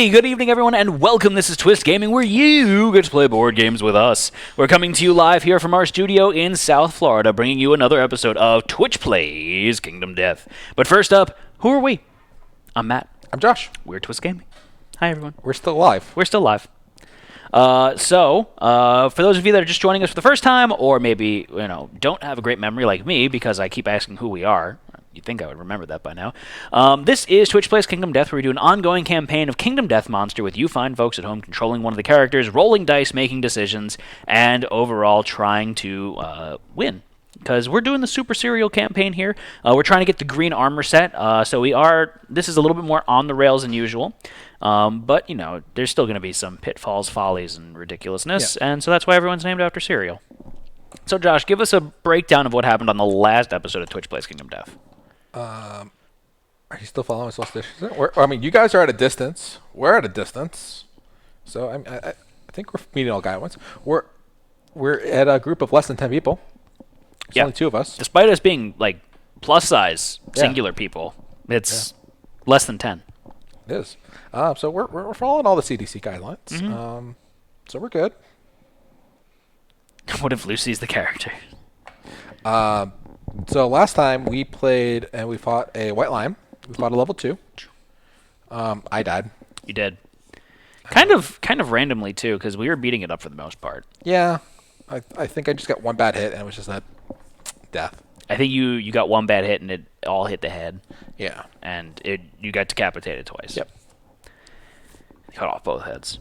Hey, good evening, everyone, and welcome. This is Twist Gaming, where you get to play board games with us. We're coming to you live here from our studio in South Florida, bringing you another episode of Twitch Plays Kingdom Death. But first up, who are we? I'm Matt. I'm Josh. We're Twist Gaming. Hi, everyone. We're still alive. We're still live. For those of you that are just joining us for the first time, or maybe don't have a great memory like me because I keep asking who we are. You'd think I would remember that by now. This is Twitch Plays Kingdom Death, where we do an ongoing campaign of Kingdom Death Monster with you fine folks at home controlling one of the characters, rolling dice, making decisions, and overall trying to win. Because we're doing the Super Serial campaign here. We're trying to get the green armor set, this is a little bit more on the rails than usual. But, there's still going to be some pitfalls, follies, and ridiculousness, and so that's why everyone's named after cereal. So, Josh, give us a breakdown of what happened on the last episode of Twitch Plays Kingdom Death. Are you still following Specialization? You guys are at a distance. We're at a distance. So I think we're meeting all guy once. We're at a group of less than 10 people. There's only 2 of us. Despite us being like plus size singular people, it's less than 10. It is. So we're following all the CDC guidelines. Mm-hmm. So we're good. What if Lucy's the character? So last time we played and we fought a white lion. We fought a level 2. I died. You did. Kind of randomly too, because we were beating it up for the most part. Yeah. I think I just got one bad hit and it was just that death. I think you got one bad hit and it all hit the head. Yeah. And you got decapitated twice. Yep. Cut off both heads.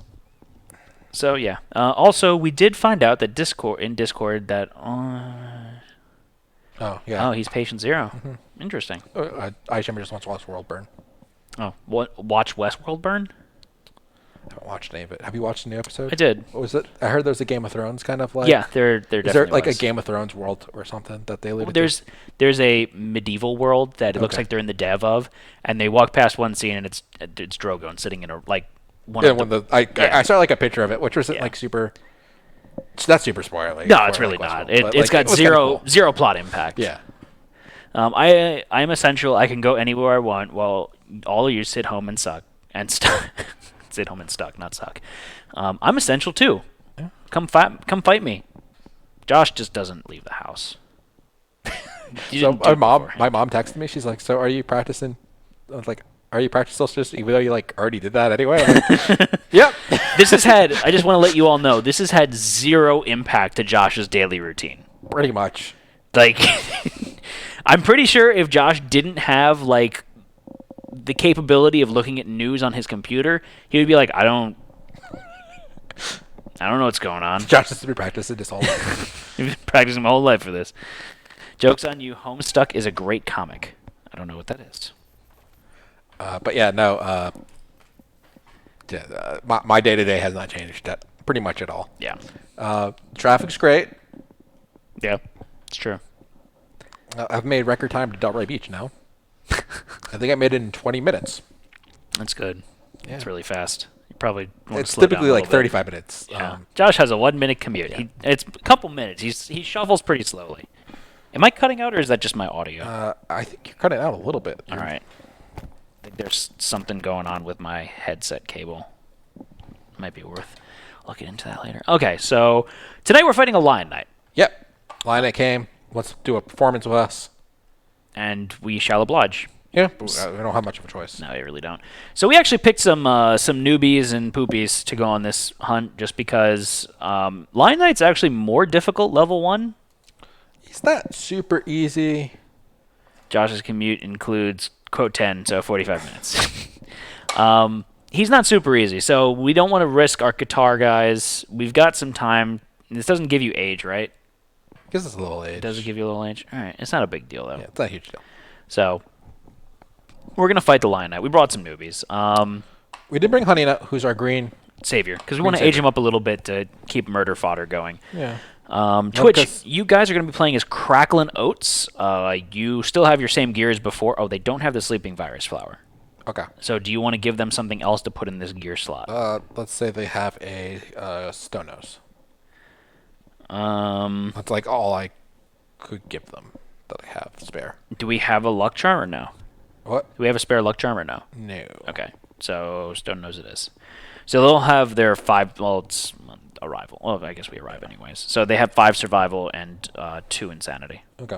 So yeah. Also, we did find out that Discord that. Oh, yeah. Oh, he's patient 0. Mm-hmm. Interesting. I just wants to watch World Burn. Oh, watch Westworld burn? I haven't watched any of it. Have you watched a new episode? I did. What was it? I heard there's a Game of Thrones kind of like. Yeah, there definitely is there like was. a Game of Thrones world or something that they live in? There's a medieval world that it looks like they're in the dev of, and they walk past one scene and it's Drogon sitting in a I saw like a picture of it, which wasn't like super. That's super spoiling. No, it's really not. It's got zero plot impact. Yeah. I'm essential. I can go anywhere I want while all of you sit home and suck and stuck. Sit home and stuck, not suck. I'm essential too. Yeah. Come fight me. Josh just doesn't leave the house. So my mom texted me. She's like, "So are you practicing?" I was like, "Are you practicing social distance even though you like already did that anyway?" Like, yep. I just want to let you all know, this has had zero impact to Josh's daily routine. Pretty much. Like, I'm pretty sure if Josh didn't have like the capability of looking at news on his computer, he would be like, I don't know what's going on. Josh has been practicing his whole life. He's been practicing my whole life for this. Joke's on you. Homestuck is a great comic. I don't know what that is. But yeah, no. My day-to-day has not changed that pretty much at all. Yeah. Traffic's great. Yeah, it's true. I've made record time to Delray Beach now. I think I made it in 20 minutes. That's good. Yeah. It's really fast. You probably want It's to slow typically down like 35 minutes. Yeah. Josh has a 1-minute commute. Yeah. It's a couple minutes. He shuffles pretty slowly. Am I cutting out, or is that just my audio? I think you're cutting out a little bit. All right. I think there's something going on with my headset cable. Might be worth looking into that later. Okay, so today we're fighting a Lion Knight. Yep. Lion Knight came. Let's do a performance with us. And we shall oblige. Yeah, we don't have much of a choice. No, we really don't. So we actually picked some newbies and poopies to go on this hunt just because Lion Knight's actually more difficult level 1. He's not super easy. Josh's commute includes, quote 10, so 45 minutes. He's not super easy, so we don't want to risk our guitar guys. We've got some time. This doesn't give you age, right? Gives us a little age. It doesn't give you a little age? All right. It's not a big deal, though. Yeah, it's not a huge deal. So we're going to fight the Lion Knight. We brought some newbies. We did bring Honey Nut, who's our green savior, because we want to age him up a little bit to keep murder fodder going. Yeah. Twitch, you guys are going to be playing as Cracklin' Oats. You still have your same gear as before. Oh, they don't have the Sleeping Virus Flower. Okay. So do you want to give them something else to put in this gear slot? Let's say they have a Stone Nose. Um, That's like all I could give them that I have spare. Do we have a luck charm or no? What? Do we have a spare luck charm or no? No. Okay. So Stone Nose it is. So they'll have their 5. Well, it's arrival. Well, I guess we arrive anyways. So they have 5 survival and 2 insanity. Okay.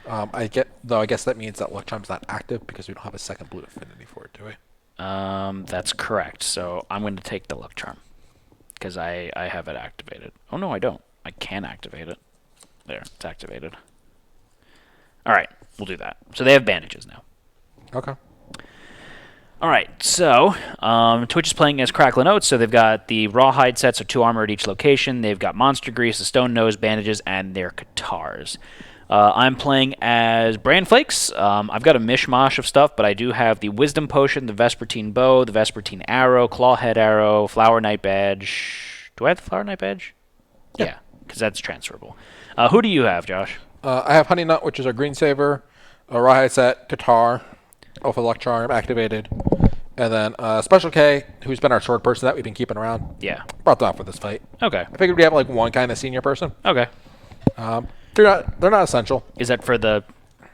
I guess that means that Luck Charm's not active because we don't have a second blue affinity for it, do we? That's correct. So I'm going to take the Luck Charm because I have it activated. Oh no, I don't. I can activate it. There, it's activated. All right, we'll do that. So they have bandages now. Okay. All right, so Twitch is playing as Crackling Oats, so they've got the Rawhide sets, so 2 armor at each location. They've got Monster Grease, the Stone Nose, bandages, and their Katars. I'm playing as Bran Flakes. I've got a mishmash of stuff, but I do have the Wisdom Potion, the Vespertine Bow, the Vespertine Arrow, Clawhead Arrow, Flower Knight Badge. Do I have the Flower Knight Badge? Yeah, because that's transferable. Who do you have, Josh? I have Honey Nut, which is our green saver, a Rawhide set, Katar, Alpha Luck Charm activated, and then Special K, who's been our sword person that we've been keeping around. Yeah. Brought them out for this fight. Okay. I figured we have like one kind of senior person. Okay. They're not essential. Is that for the...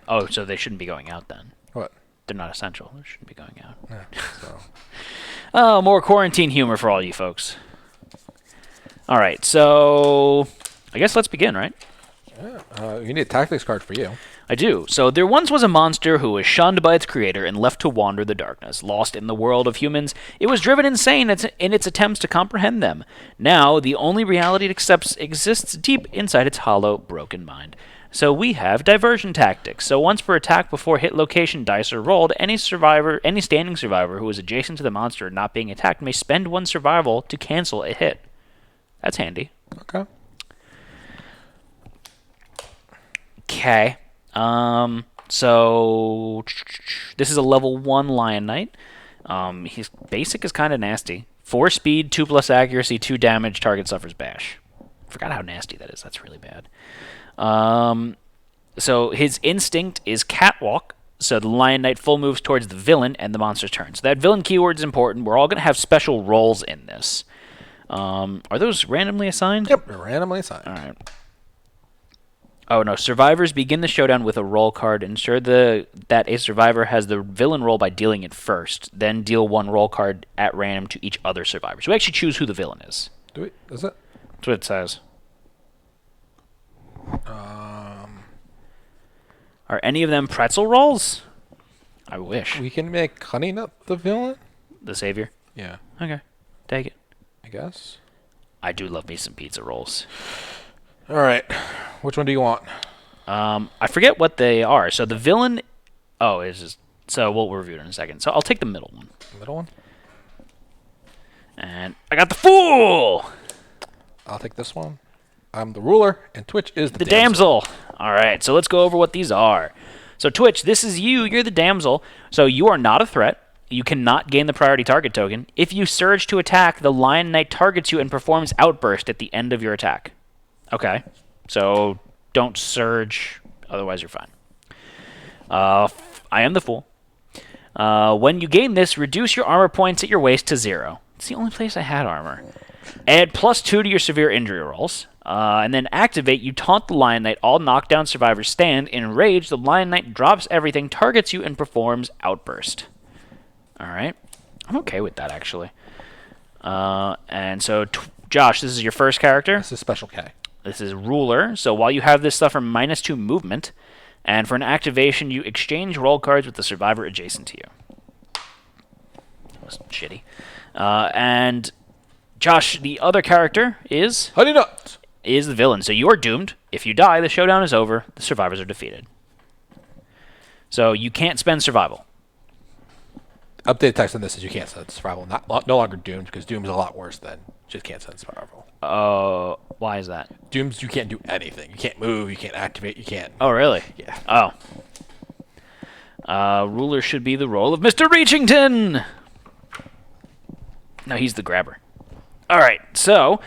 Oh, so they shouldn't be going out then. What? They're not essential. They shouldn't be going out. Yeah, so. Oh, more quarantine humor for all you folks. All right, so I guess let's begin, right? Yeah. You need a tactics card for you. I do. So there once was a monster who was shunned by its creator and left to wander the darkness. Lost in the world of humans, it was driven insane in its attempts to comprehend them. Now, the only reality it accepts exists deep inside its hollow, broken mind. So we have Diversion Tactics. So once per attack before hit location dice are rolled, any standing survivor who is adjacent to the monster not being attacked may spend 1 survival to cancel a hit. That's handy. Okay. Okay. So this is a level 1 Lion Knight. His basic is kind of nasty. 4 speed, 2+ accuracy, 2 damage, target suffers bash. Forgot how nasty that is. That's really bad. So his instinct is catwalk. So the Lion Knight full moves towards the villain and the monster's turn. So that villain keyword is important. We're all going to have special roles in this. Are those randomly assigned? Yep, they're randomly assigned. All right. Oh, no. Survivors begin the showdown with a roll card. Ensure that a survivor has the villain roll by dealing it first. Then deal 1 roll card at random to each other survivor. So we actually choose who the villain is. Do we? Is it? That's what it says. Are any of them pretzel rolls? I wish. We can make Honey Nut the villain? The savior? Yeah. Okay. Take it. I guess. I do love me some pizza rolls. All right. Which one do you want? I forget what they are. So the villain... Oh, it's just... So we'll review it in a second. So I'll take the middle one. The middle one? And I got the Fool! I'll take this one. I'm the ruler, and Twitch is the damsel. All right, so let's go over what these are. So Twitch, this is you. You're the damsel. So you are not a threat. You cannot gain the priority target token. If you surge to attack, the Lion Knight targets you and performs Outburst at the end of your attack. Okay, so don't surge. Otherwise, you're fine. I am the Fool. When you gain this, reduce your armor points at your waist to 0. It's the only place I had armor. Add +2 to your severe injury rolls. And then activate, you taunt the Lion Knight. All knockdown survivors stand. In rage, the Lion Knight drops everything, targets you, and performs Outburst. Alright. I'm okay with that, actually. And so, Josh, this is your first character. This is Special K. This is Ruler. So while you have this stuff for -2 movement, and for an activation, you exchange roll cards with the survivor adjacent to you. That was shitty. And Josh, the other character is... Honey Nut! Is the villain. So you are doomed. If you die, the showdown is over. The survivors are defeated. So you can't spend survival. Updated text on this is you can't send survival. No longer doomed, because doom is a lot worse than just can't send survival. Why is that? Dooms, you can't do anything. You can't move. You can't activate. You can't. Oh, really? Yeah. Oh. Ruler should be the role of Mr. Reachington. No, he's the grabber. All right. So,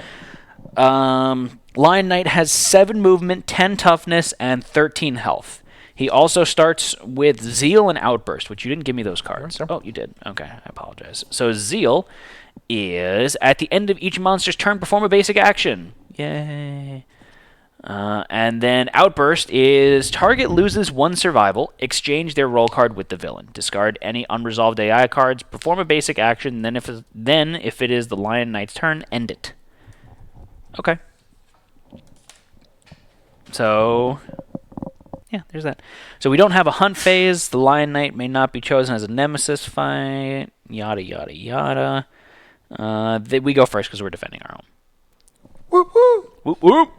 Lion Knight has 7 movement, 10 toughness, and 13 health. He also starts with Zeal and Outburst, which you didn't give me those cards. Sure. Oh, you did. Okay, I apologize. So Zeal is, at the end of each monster's turn, perform a basic action. Yay. And then Outburst is target loses 1 survival, exchange their roll card with the villain. Discard any unresolved AI cards, perform a basic action, then if it is the Lion Knight's turn, end it. Okay. So, yeah, there's that. So we don't have a hunt phase. The Lion Knight may not be chosen as a nemesis fight. Yada, yada, yada. We go first because we're defending our home. Whoop, whoop. Whoop, whoop.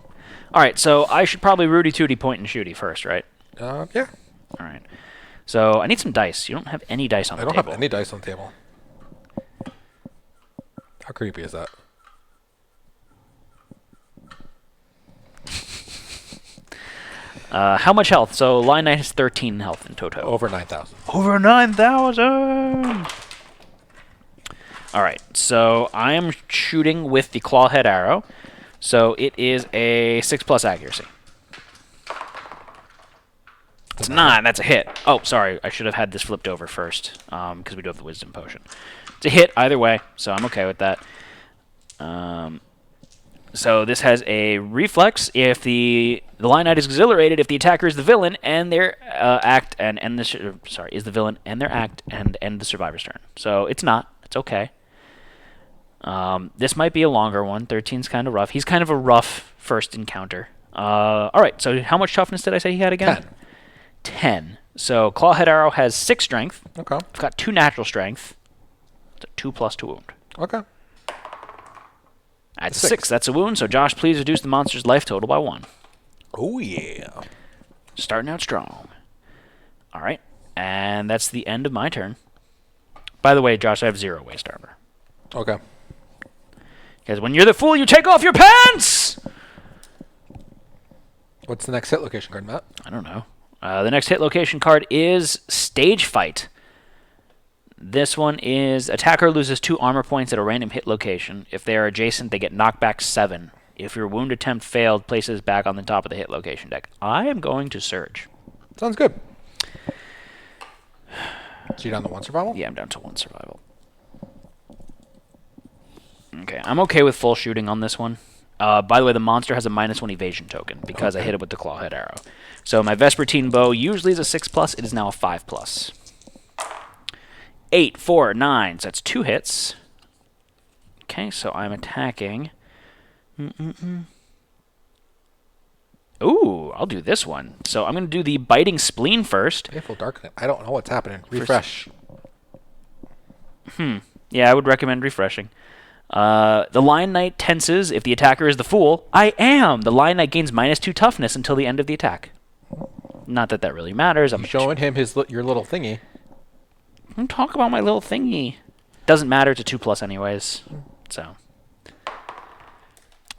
All right, so I should probably Rudy Tooty point and shooty first, right? Yeah. All right. So I need some dice. You don't have any dice on the table. I don't have any dice on the table. How creepy is that? How much health? So Lion Knight has 13 health in total. Over 9,000. Over 9,000! All right, so I am shooting with the clawhead arrow. So it is a 6+ accuracy. It's 9. That's a hit. Oh, sorry. I should have had this flipped over first because we do have the wisdom potion. It's a hit either way, so I'm okay with that. So this has a reflex if the Lion Knight is exhilarated if the attacker is the villain and their act and end the is the villain and their act and end the survivor's turn. So it's not. It's okay. This might be a longer one. 13's kind of rough. He's kind of a rough first encounter. All right. So how much toughness did I say he had again? 10. So clawhead arrow has 6 strength. Okay. I've got 2 natural strength. It's a 2+2 wound. Okay. That's a 6. That's a wound. So Josh, please reduce the monster's life total by 1. Oh yeah. Starting out strong. All right. And that's the end of my turn. By the way, Josh, I have 0 waist armor. Okay. Because when you're the fool, you take off your pants! What's the next hit location card, Matt? I don't know. The next hit location card is Stage Fight. This one is attacker loses 2 armor points at a random hit location. If they are adjacent, they get knockback 7. If your wound attempt failed, place it back on the top of the hit location deck. I am going to Surge. Sounds good. So you're down to 1 survival? Yeah, I'm down to 1 survival. Okay, I'm okay with full shooting on this one. By the way, the monster has a -1 evasion token because I hit it with the clawhead arrow. So my Vespertine bow usually is a 6+. It is now a 5+. 8, 4, 9. So that's 2 hits. Okay, so I'm attacking. Ooh, I'll do this one. So I'm going to do the Biting Spleen first. Painful Darkness. I don't know what's happening. Refresh. Yeah, I would recommend refreshing. The Lion Knight tenses if the attacker is the fool. I am! The Lion Knight gains -2 toughness until the end of the attack. Not that that really matters. I'm showing him your little thingy. Don't talk about my little thingy. Doesn't matter. It's a 2+ anyways. So.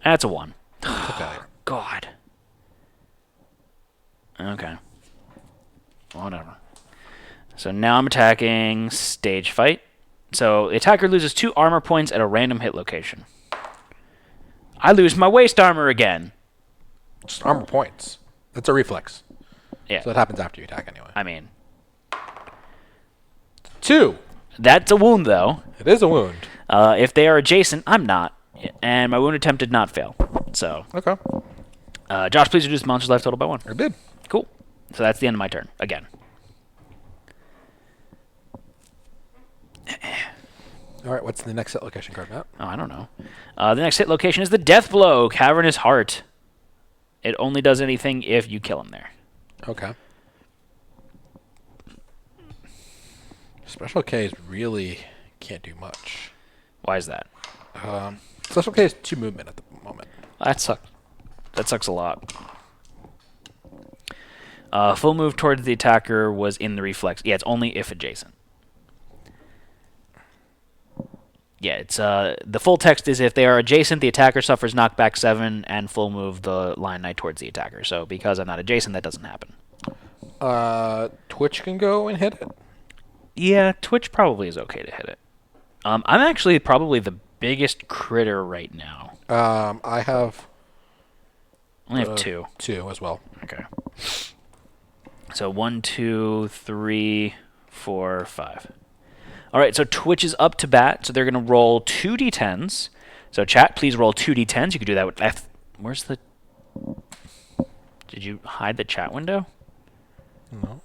That's a 1. Okay. God. Okay. Whatever. So now I'm attacking Stage Fight. So the attacker loses 2 armor points at a random hit location. I lose my waist armor again. Just armor points. That's a reflex. Yeah. So it happens after you attack anyway. I mean. 2. That's a wound, though. It is a wound. If they are adjacent, I'm not. And my wound attempt did not fail. So. Okay. Josh, please reduce the monster's life total by 1. I did. Cool. So that's the end of my turn. Again. All right, what's the next hit location card, Matt? Oh, I don't know. The next hit location is the Death Blow, Cavernous Heart. It only does anything if you kill him there. Okay. Special K is really can't do much. Why is that? Special K is 2 movement at the moment. That sucks. That sucks a lot. Full move towards the attacker was in the reflex. Yeah, it's only if adjacent. Yeah, it's the full text is if they are adjacent, the attacker suffers knockback 7 and full move the Lion Knight towards the attacker. So because I'm not adjacent, that doesn't happen. Twitch can go and hit it? Yeah, Twitch probably is okay to hit it. I'm actually probably the biggest critter right now. I have... only have 2. 2 as well. Okay. So 1, 2, 3, 4, 5. All right, so Twitch is up to bat, so they're going to roll 2d10s. So chat, please roll 2d10s. You can do that with F. Where's the... Did you hide the chat window? No.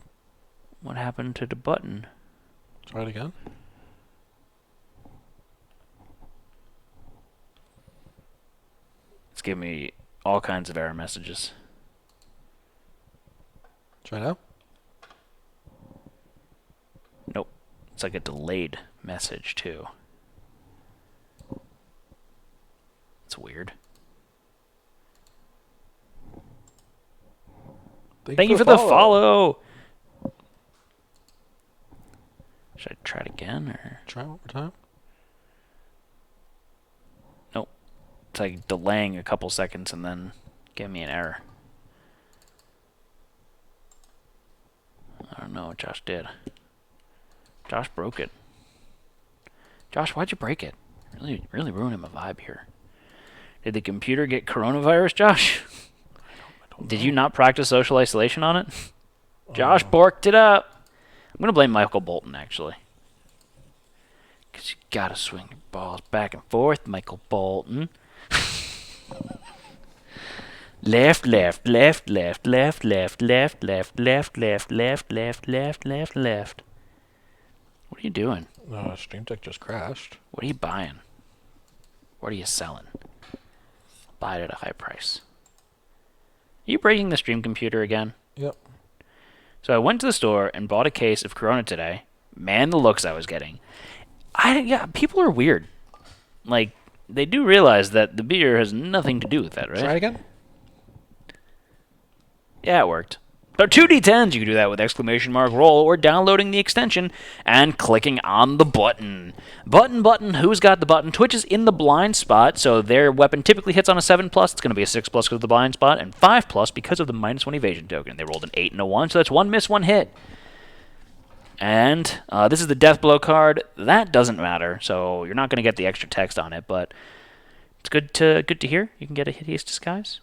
What happened to the button? Try it again. It's giving me all kinds of error messages. Try now. Nope. It's like a delayed message, too. It's weird. Thank you for the follow. Should I try it again, or? Try it one more time. Nope. It's like delaying a couple seconds and then giving me an error. I don't know what Josh did. Josh broke it. Josh, why'd you break it? Really ruining my vibe here. Did the computer get coronavirus, Josh? I don't know. Did you not practice social isolation on it? Josh borked it up. I'm going to blame Michael Bolton, actually. Because you got to swing your balls back and forth, Michael Bolton. Left, left, left, left, left, left, left, left, left, left, left, left, left, left, left. What are you doing? No, Stream Deck just crashed. What are you buying? What are you selling? Buy it at a high price. Are you breaking the stream computer again? Yep. So I went to the store and bought a case of Corona today. Man, the looks I was getting. Yeah, people are weird. Like, they do realize that the beer has nothing to do with that, right? Try it again. Yeah, it worked. There are 2 D10s. You can do that with !roll or downloading the extension and clicking on the button. Button, who's got the button? Twitch is in the blind spot, so their weapon typically hits on a 7+. It's going to be a 6+ because of the blind spot, and 5+ because of the -1 evasion token. They rolled an 8 and a 1, so that's 1 miss, 1 hit. And this is the Death Blow card. That doesn't matter, so you're not going to get the extra text on it, but it's good to hear. You can get a Hideous Disguise,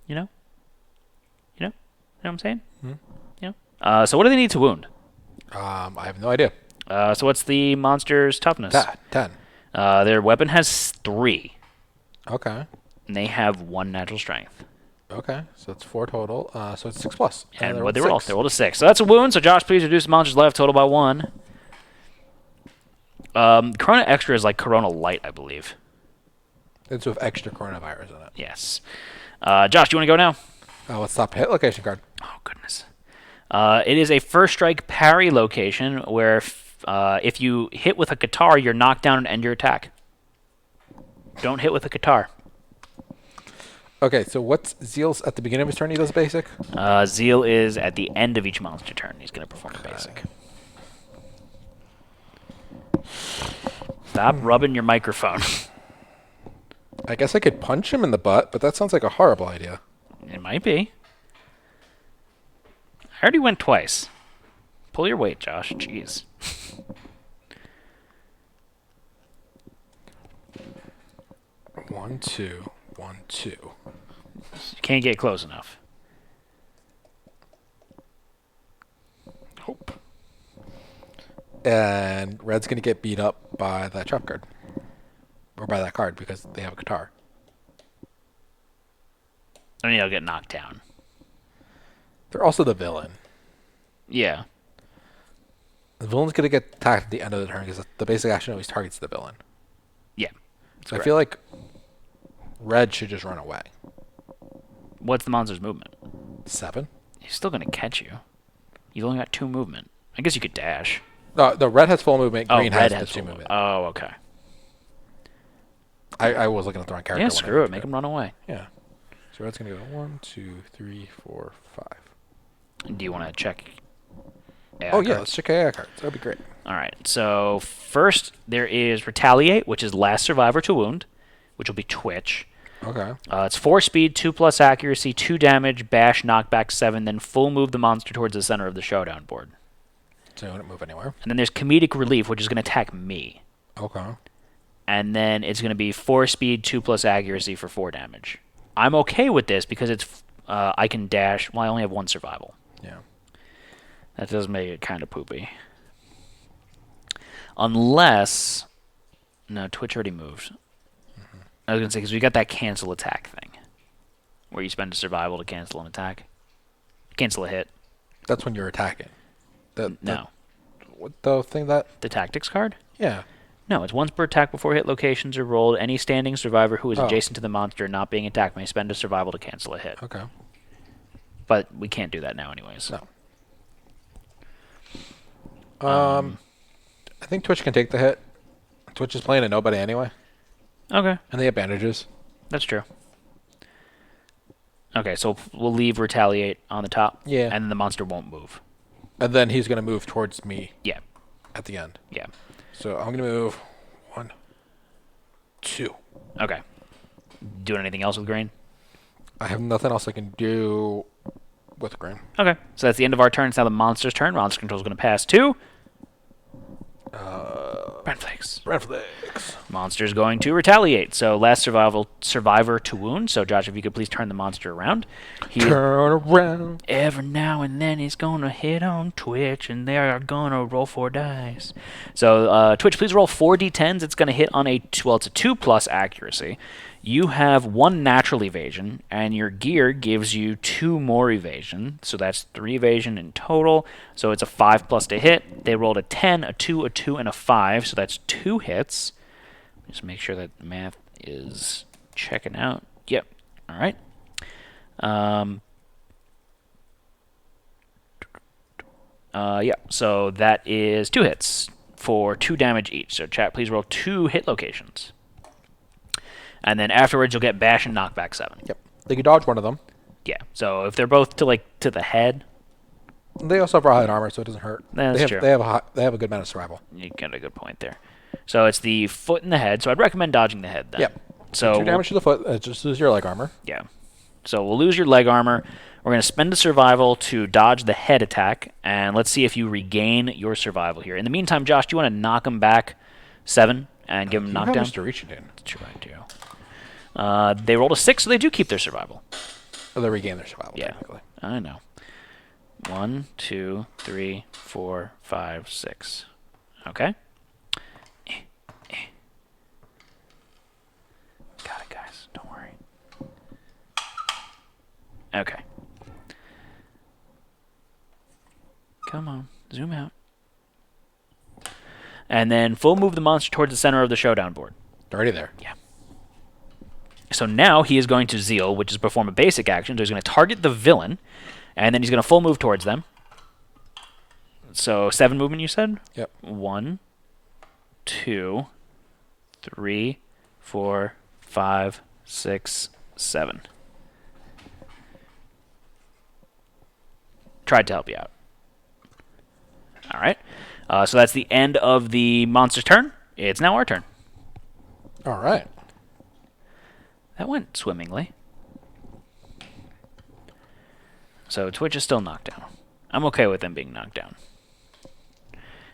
you know? You know what I'm saying? You know? So what do they need to wound? I have no idea. So what's the monster's toughness? 10. Their weapon has 3. Okay. And they have 1 natural strength. Okay, so it's 4 total. So it's 6+. And what they rolled? They rolled a 6. So that's a wound. So Josh, please reduce the monster's life total by 1. Corona Extra is like Corona Light, I believe. It's with extra coronavirus in it. Yes. Josh, do you want to go now? Let's stop hit location card. Oh, goodness. It is a first strike parry location where if you hit with a guitar, you're knocked down and end your attack. Don't hit with a guitar. Okay, so what's Zeal's at the beginning of his turn? He does basic? Zeal is at the end of each monster turn. He's going to perform a basic. Stop rubbing your microphone. I guess I could punch him in the butt, but that sounds like a horrible idea. It might be. I already went twice. Pull your weight, Josh. Jeez. 1, 2, 1, 2. You can't get close enough. Hope. And Red's going to get beat up by that trap card. Or by that card because they have a guitar. I mean, he'll get knocked down. They're also the villain. Yeah. The villain's going to get attacked at the end of the turn because the basic action always targets the villain. Yeah. So I feel like Red should just run away. What's the monster's movement? 7. He's still going to catch you. You've only got 2 movement. I guess you could dash. No, the Red has full movement. Green Red has full 2 movement. Oh, okay. I was looking at the wrong character. Yeah, screw it. Make him run away. Yeah. So Red's going to go 1, 2, 3, 4, 5. Do you want to check AI Oh, yeah. cards? Let's check AI cards. That would be great. All right. So first there is Retaliate, which is last survivor to wound, which will be Twitch. Okay. It's 4 speed, 2+ accuracy, 2 damage, bash, knockback 7, then full move the monster towards the center of the showdown board. So you wouldn't move anywhere. And then there's Comedic Relief, which is going to attack me. Okay. And then it's going to be 4 speed, 2+ accuracy for 4 damage. I'm okay with this because it's I can dash. Well, I only have 1 survival. Yeah. That does make it kind of poopy. Unless... No, Twitch already moved. I was going to say, because we got that cancel attack thing. Where you spend a survival to cancel an attack. Cancel a hit. That's when you're attacking. No. What the thing that? The tactics card? Yeah. No, it's once per attack before hit locations are rolled. Any standing survivor who is Oh. adjacent to the monster not being attacked may spend a survival to cancel a hit. Okay. But we can't do that now anyways. No. I think Twitch can take the hit. Twitch is playing a nobody anyway, Okay, and they have bandages. that's true. Okay, so we'll leave Retaliate on the top. Yeah. And then the monster won't move. And then he's going to move towards me Yeah, at the end. yeah. So I'm going to move 1, 2. Okay. Doing anything else with green? I have nothing else I can do with green. Okay, so that's the end of our turn. It's now the monster's turn. Monster Control is going to pass to... Renflakes. Renflakes. Monster's going to retaliate. So last survivor to wound. So Josh, if you could please turn the monster around. Turn around. Every now and then he's gonna hit on Twitch, and they're gonna roll 4 dice. So Twitch, please roll 4 d10s. It's gonna hit on it's a 2+ accuracy. You have 1 natural evasion, and your gear gives you 2 more evasion. So that's 3 evasion in total. So it's a 5+ to hit. They rolled a 10, a 2, a 2, and a 5. So that's 2 hits. Just make sure that the math is checking out. Yep. All right. Yeah. So that is 2 hits for 2 damage each. So chat, please roll 2 hit locations. And then afterwards, you'll get bash and knockback 7. Yep. They can dodge one of them. Yeah. So if they're both to the head, They also have rawhide armor, so it doesn't hurt. That's true. They have a good amount of survival. you got a good point there. So it's the foot and the head. So I'd recommend dodging the head then. Yep. So 2 damage to the foot. Just lose your leg armor. Yeah. So we'll lose your leg armor. We're going to spend a survival to dodge the head attack, and let's see if you regain your survival here. In the meantime, Josh, do you want to knock him back 7 and give him knockdown? How much to reach it in? That's right, I do. They rolled a 6, so they do keep their survival. Oh, they regain their survival, Yeah, technically. I know. 1, 2, 3, 4, 5, 6. Okay. Got it, guys. Don't worry. Okay. Come on. Zoom out. And then full move the monster towards the center of the showdown board. Already there. Yeah. So now he is going to Zeal, which is perform a basic action. So he's going to target the villain, and then he's going to full move towards them. So 7 movement, you said? Yep. 1, 2, 3, 4, 5, 6, 7. Tried to help you out. All right. So that's the end of the monster's turn. It's now our turn. All right. That went swimmingly. So Twitch is still knocked down. I'm okay with them being knocked down.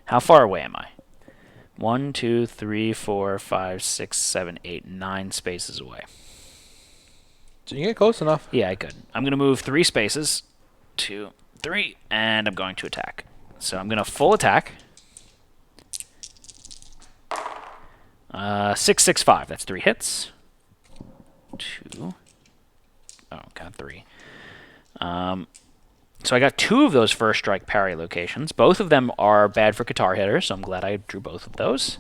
How far away am I? 1, 2, 3, 4, 5, 6, 7, 8, 9 spaces away. So you get close enough. Yeah, I could. I'm going to move 3 spaces. 2, 3, and I'm going to attack. So I'm going to full attack. 6, 6, 5. That's 3 hits. 2. Oh, got 3. So I got 2 of those first strike parry locations. Both of them are bad for Qatar hitters, so I'm glad I drew both of those.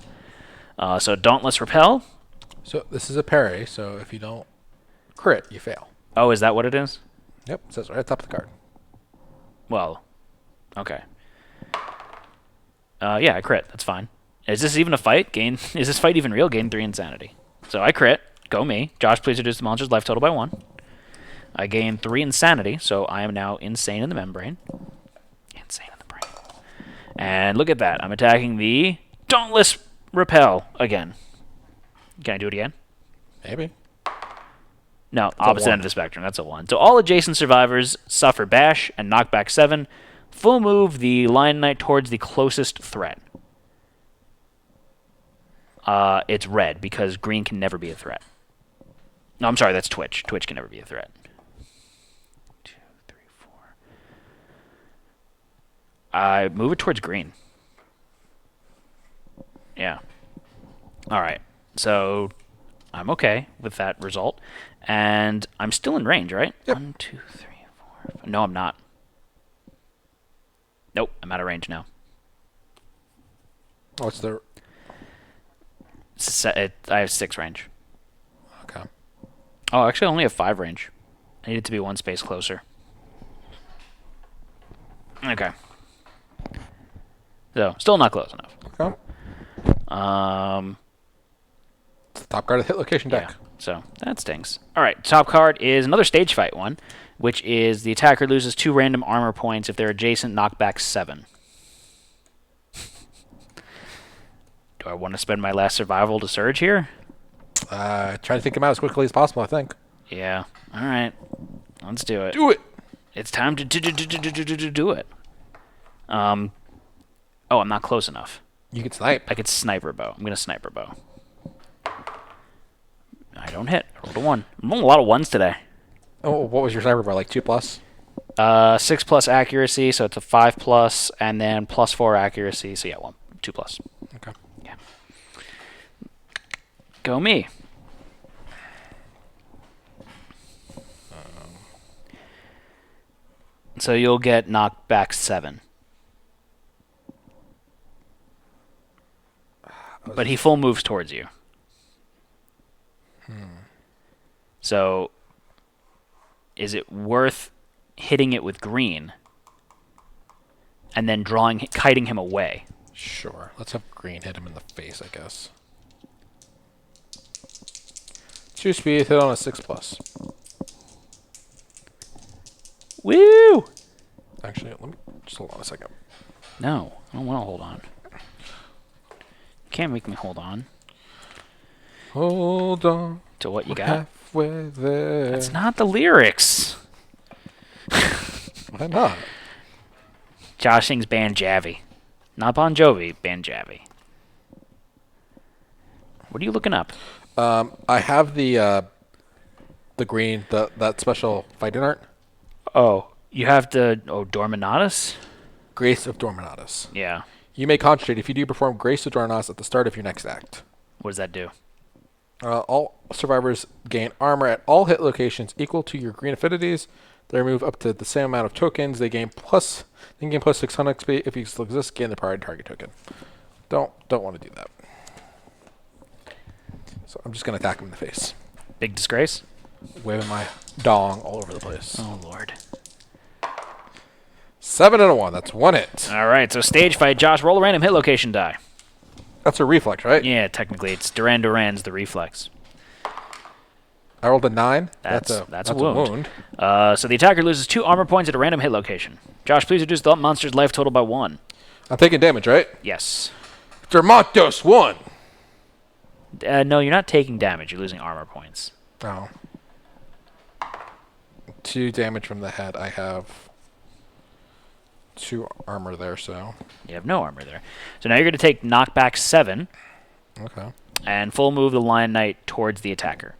So Dauntless Repel. So this is a parry, so if you don't crit, you fail. Oh, is that what it is? Yep, it says right at the top of the card. Well, okay. Yeah, I crit. That's fine. Is this even a fight? Is this fight even real? Gain 3 insanity. So I crit. Go me. Josh, please reduce the monster's life total by 1. I gain 3 insanity, so I am now insane in the membrane. Insane in the brain. And look at that. I'm attacking the Dauntless Repel again. Can I do it again? Maybe. No, That's a opposite 1. end of the spectrum. That's a 1. So all adjacent survivors suffer bash and knockback 7. Full move the Lion Knight towards the closest threat. It's red because green can never be a threat. No, I'm sorry, that's Twitch. Twitch can never be a threat. 2, 3, 4. I move it towards green. Yeah. All right. So I'm okay with that result. And I'm still in range, right? Yep. 1, 2, 3, 4, 5. No, I'm not. Nope, I'm out of range now. What's the... I have 6 range. Okay. Oh, actually, I only have 5 range. I need it to be 1 space closer. Okay. So, still not close enough. Okay. It's the top card of the hit location deck. Yeah, so that stings. All right, top card is another stage fight one, which is the attacker loses 2 random armor points if they're adjacent, knockback 7. Do I want to spend my last survival to surge here? Try to take him out as quickly as possible, I think. Yeah. All right. Let's do it. Do it! It's time to do it. Oh, I'm not close enough. You can snipe. I could sniper bow. I'm going to sniper bow. I don't hit. I rolled a 1. I'm rolling a lot of 1s today. Oh, what was your sniper bar, like 2+? 6+ accuracy, so it's a 5+, and then +4 accuracy, so yeah, 2+. Okay. Yeah. Go me. So you'll get knockback 7. But he full moves towards you. So, is it worth hitting it with green and then kiting him away? Sure. Let's have green hit him in the face, I guess. 2 speed, hit on a 6+. Woo! Actually, let me just hold on a second. No, I don't want to hold on. You can't make me hold on Hold on. to what you We're got. halfway there. That's not the lyrics. Why not? Josh sings Banjavi. Not Bon Jovi, Banjavi. What are you looking up? I have the green, that special fighting art. Oh, you have to... Oh, Dorminatus? Grace of Dorminatus. Yeah. You may concentrate if you do perform Grace of Dorminatus at the start of your next act. What does that do? All survivors gain armor at all hit locations equal to your green affinities. They remove up to the same amount of tokens. They gain plus 600 XP. If you still exist, gain the priority target token. Don't want to do that. So I'm just gonna attack him in the face, Big disgrace? waving my dong all over the place. Oh, Lord. 7 and a 1. That's 1 hit. All right, so stage fight. Josh, roll a random hit location die. That's a reflex, right? Yeah, technically, it's Duran's the reflex. I rolled a 9. That's That's a wound. So the attacker loses 2 armor points at a random hit location. Josh, please reduce the monster's life total by 1. I'm taking damage, right? Yes. Dermontos 1. No, you're not taking damage. You're losing armor points. Oh. 2 damage from the head. I have 2 armor there, so. You have no armor there. So now you're going to take knockback 7 Okay. and full move the Lion Knight towards the attacker.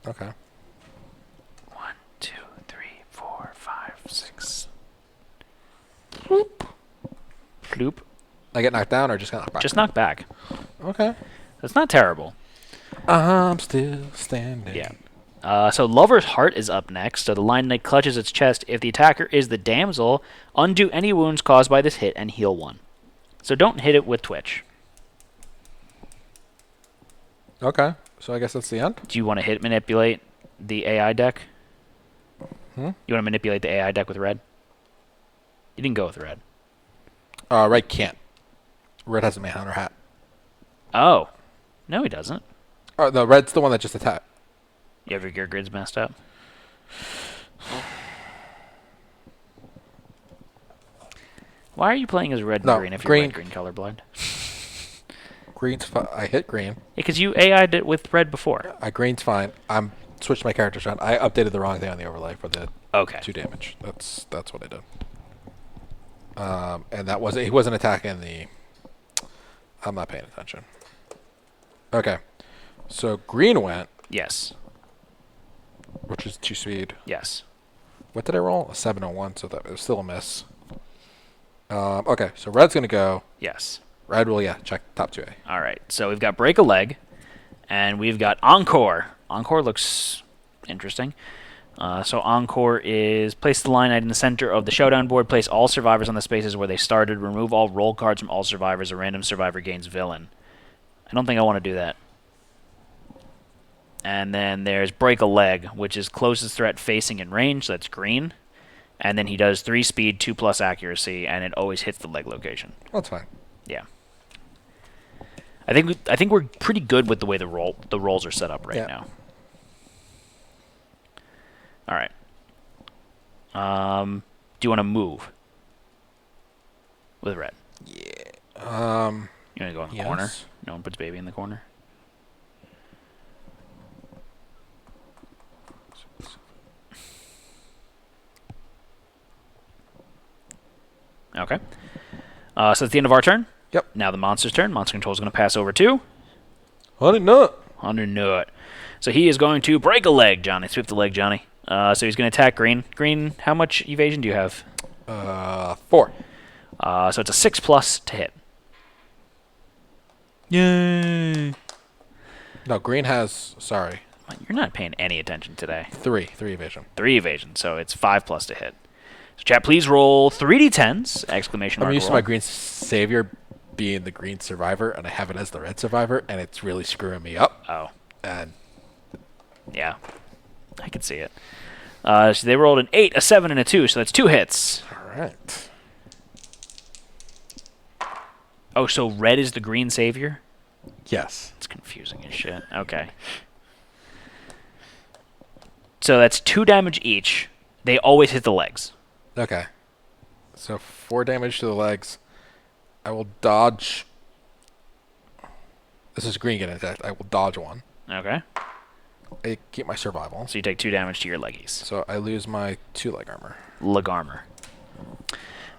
Okay. 1, 2, 3, 4, 5, 6. Bloop. Floop. I get knocked down or just get knocked back? Just knock back. Okay. That's not terrible. I'm still standing. Yeah. So Lover's Heart is up next. So the Lion Knight clutches its chest. If the attacker is the damsel, undo any wounds caused by this hit and heal 1. So don't hit it with Twitch. Okay. So I guess that's the end? Do you want to manipulate the AI deck? Hmm? You want to manipulate the AI deck with red? You didn't go with red. Red can't. Red has a Manhunter hat. Oh. No, he doesn't. No, red's the one that just attacked. You have your gear grids messed up? Why are you playing as red and No, green if green. you're red-green colorblind? Green's fine. I hit green. Because you AI'd it with red before. Green's fine. I'm switched my characters around. I updated the wrong thing on the overlay for the Okay. 2 damage. That's what I did. And that was he wasn't attacking the. I'm not paying attention. Okay, so green went, Yes. which is 2 speed. Yes. What did I roll? A 701, so that was still a miss. Okay, so red's gonna go. Yes. Red will check top 2A. All right. So we've got Break a Leg, and we've got Encore. Encore looks interesting. So Encore is place the line knight in the center of the showdown board. Place all survivors on the spaces where they started. Remove all roll cards from all survivors. A random survivor gains villain. I don't think I want to do that. And then there's break a leg, which is closest threat facing in range. So that's green. And then he does 3 speed, 2+ accuracy, and it always hits the leg location. That's fine. Yeah. I think we're pretty good with the way the rolls are set up right now. All right. Do you want to move with red? Yeah. You want to go in the corner? Yes. No one puts baby in the corner. Okay. So it's the end of our turn. Yep. Now the monster's turn. Monster Control is going to pass over to Hunter Nut. So he is going to break a leg, Johnny. Sweep the leg, Johnny. So he's going to attack green. Green, how much evasion do you have? 4. So it's a 6+ to hit. Yay! No, green has, sorry. You're not paying any attention today. 3 evasion. 3 evasion, so it's 5+ to hit. So chat, please roll 3d10s! Exclamation mark. I'm used to roll. my green savior being the green survivor, and I have it as the red survivor, and it's really screwing me up. Oh. And yeah, I can see it. So they rolled an 8, a 7, and a 2, so that's 2 hits. all right. Oh, so red is the green savior? Yes. It's confusing as shit. Okay. So that's 2 damage each. They always hit the legs. Okay. So 4 damage to the legs. I will dodge. This is green getting attacked. I will dodge 1. Okay. I keep my survival. So you take 2 damage to your leggies. So I lose my 2 leg armor. Leg armor.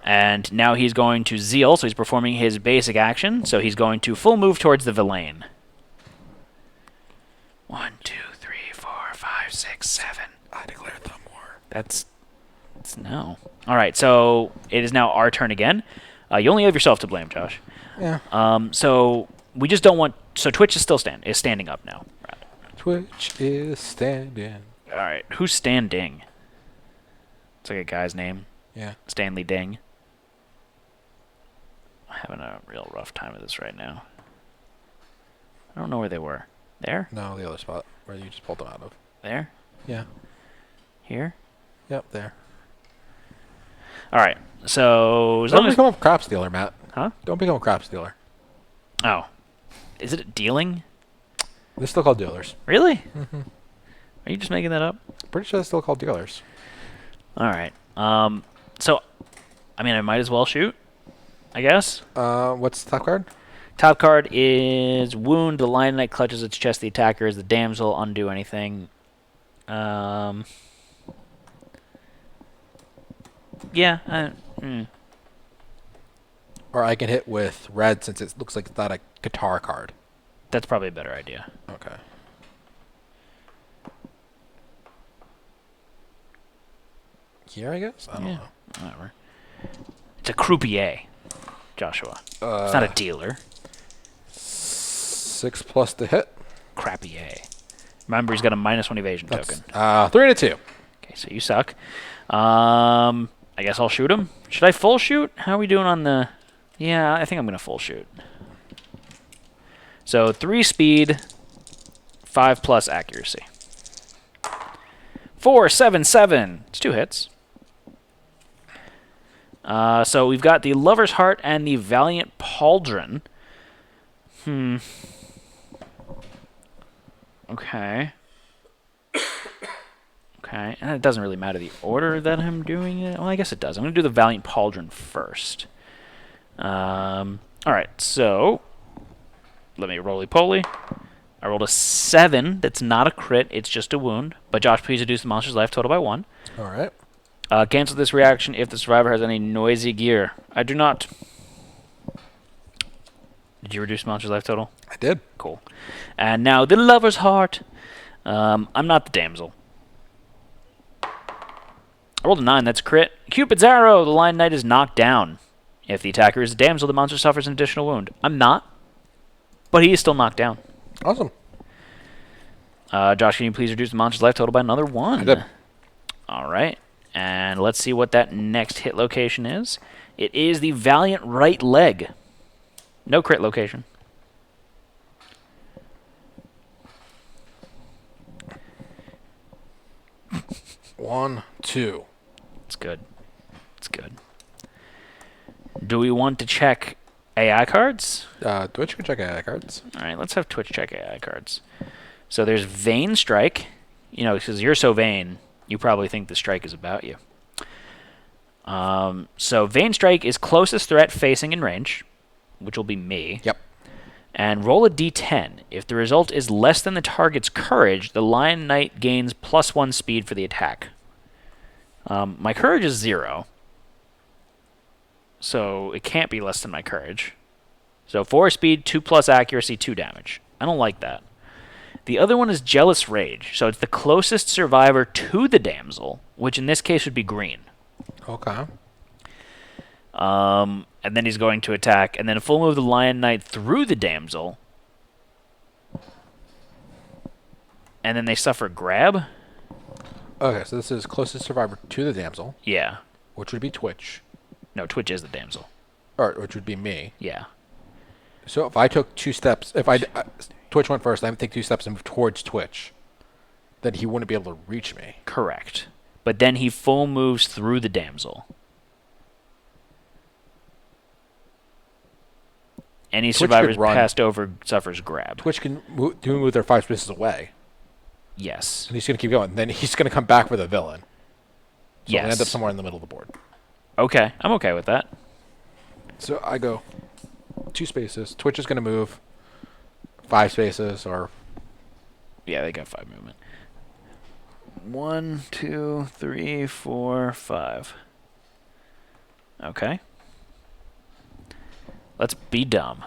And now he's going to Zeal, so he's performing his basic action. So he's going to full move towards the villain. 1, 2, 3, 4, 5, 6, 7. I declare the war. That's no. All right, so it is now our turn again. You only have yourself to blame, Josh. Yeah. So we just don't want. So Twitch is still standing up now. Right. Twitch is standing. All right, who's standing? It's like a guy's name. Yeah. Stanley Ding. I'm having a real rough time with this right now. I don't know where they were. There? No, the other spot where you just pulled them out of. There? Yeah. Here? Yep, there. All right. So as Don't long as become a crop stealer, Matt. huh? Don't become a crop stealer. Oh, is it dealing? They're still called dealers. Really? Mm-hmm. Are you just making that up? Pretty sure they're still called dealers. All right. So, I mean, I might as well shoot, I guess. What's the top card? Top card is Wound. The Lion Knight clutches its chest. The attacker is the damsel. Undo anything. Yeah. Or I can hit with red since it looks like it's not a guitar card. That's probably a better idea. Okay. Here, I guess? I don't know. Whatever. It's a croupier, Joshua. It's not a dealer. 6+ to hit. Crapier. Remember, he's got a -1 evasion token. 3 and a 2. Okay, so you suck. I guess I'll shoot him. Should I full shoot? How are we doing on the... Yeah, I think I'm going to full shoot. So 3 speed, 5+ accuracy. 4, 7, 7. It's 2 hits. So we've got the Lover's Heart and the Valiant Pauldron. Okay. Okay, and it doesn't really matter the order that I'm doing it. Well, I guess it does. I'm going to do the Valiant Pauldron first. Alright, so let me roly-poly. I rolled a 7. That's not a crit. It's just a wound. But Josh, please reduce the monster's life total by 1. All right. Cancel this reaction if the survivor has any noisy gear. I do not. Did you reduce the monster's life total? I did. Cool. And now the Lover's Heart. I'm not the damsel. I rolled a 9. That's a crit. Cupid's Arrow. The Lion Knight is knocked down. If the attacker is a damsel, the monster suffers an additional wound. I'm not. But he is still knocked down. Awesome. Josh, can you please reduce the monster's life total by another 1? I did. All right. And let's see what that next hit location is. It is the Valiant right leg. No crit location. One, two. It's good. It's good. Do we want to check AI cards? Twitch can check AI cards. All right, let's have Twitch check AI cards. So there's Vain Strike. You know, because you're so vain, you probably think the strike is about you. So Vain Strike is closest threat facing in range, which will be me. Yep. And roll a d10. If the result is less than the target's courage, the Lion Knight gains +1 speed for the attack. My courage is 0. So it can't be less than my courage. So 4 speed, 2+ accuracy, 2 damage. I don't like that. The other one is Jealous Rage. So it's the closest survivor to the damsel, which in this case would be green. Okay. And then he's going to attack, and then full move the Lion Knight through the damsel. And then they suffer grab. Okay, so this is closest survivor to the damsel. Yeah. Which would be Twitch. No, Twitch is the damsel. Or which would be me. Yeah. So if I took 2 steps, if Twitch went first, I would take 2 steps and move towards Twitch, then he wouldn't be able to reach me. Correct. But then he full moves through the damsel. Any Twitch survivors could run. passed over suffers grab. Twitch can move their 5 spaces away. Yes. And he's going to keep going. Then he's going to come back with a villain. So Yes. we'll end up somewhere in the middle of the board. Okay. I'm okay with that. So I go 2 spaces. Twitch is going to move 5 spaces or... Yeah, they got 5 movement. 1, 2, 3, 4, 5. Okay. Let's be dumb.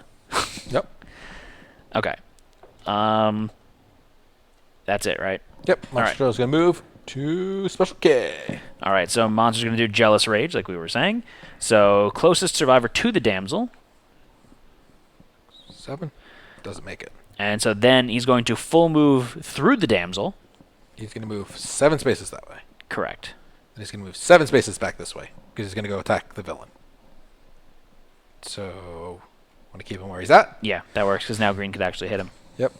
Yep. Okay. That's it, right? Yep. All right. Monster is going to move to Special K. All right, so Monster's going to do Jealous Rage, like we were saying. So, closest survivor to the damsel. 7. Doesn't make it. And so then he's going to full move through the damsel. He's going to move 7 spaces that way. Correct. And he's going to move 7 spaces back this way. Because he's going to go attack the villain. So, want to keep him where he's at? Yeah, that works, because now green could actually hit him. Yep.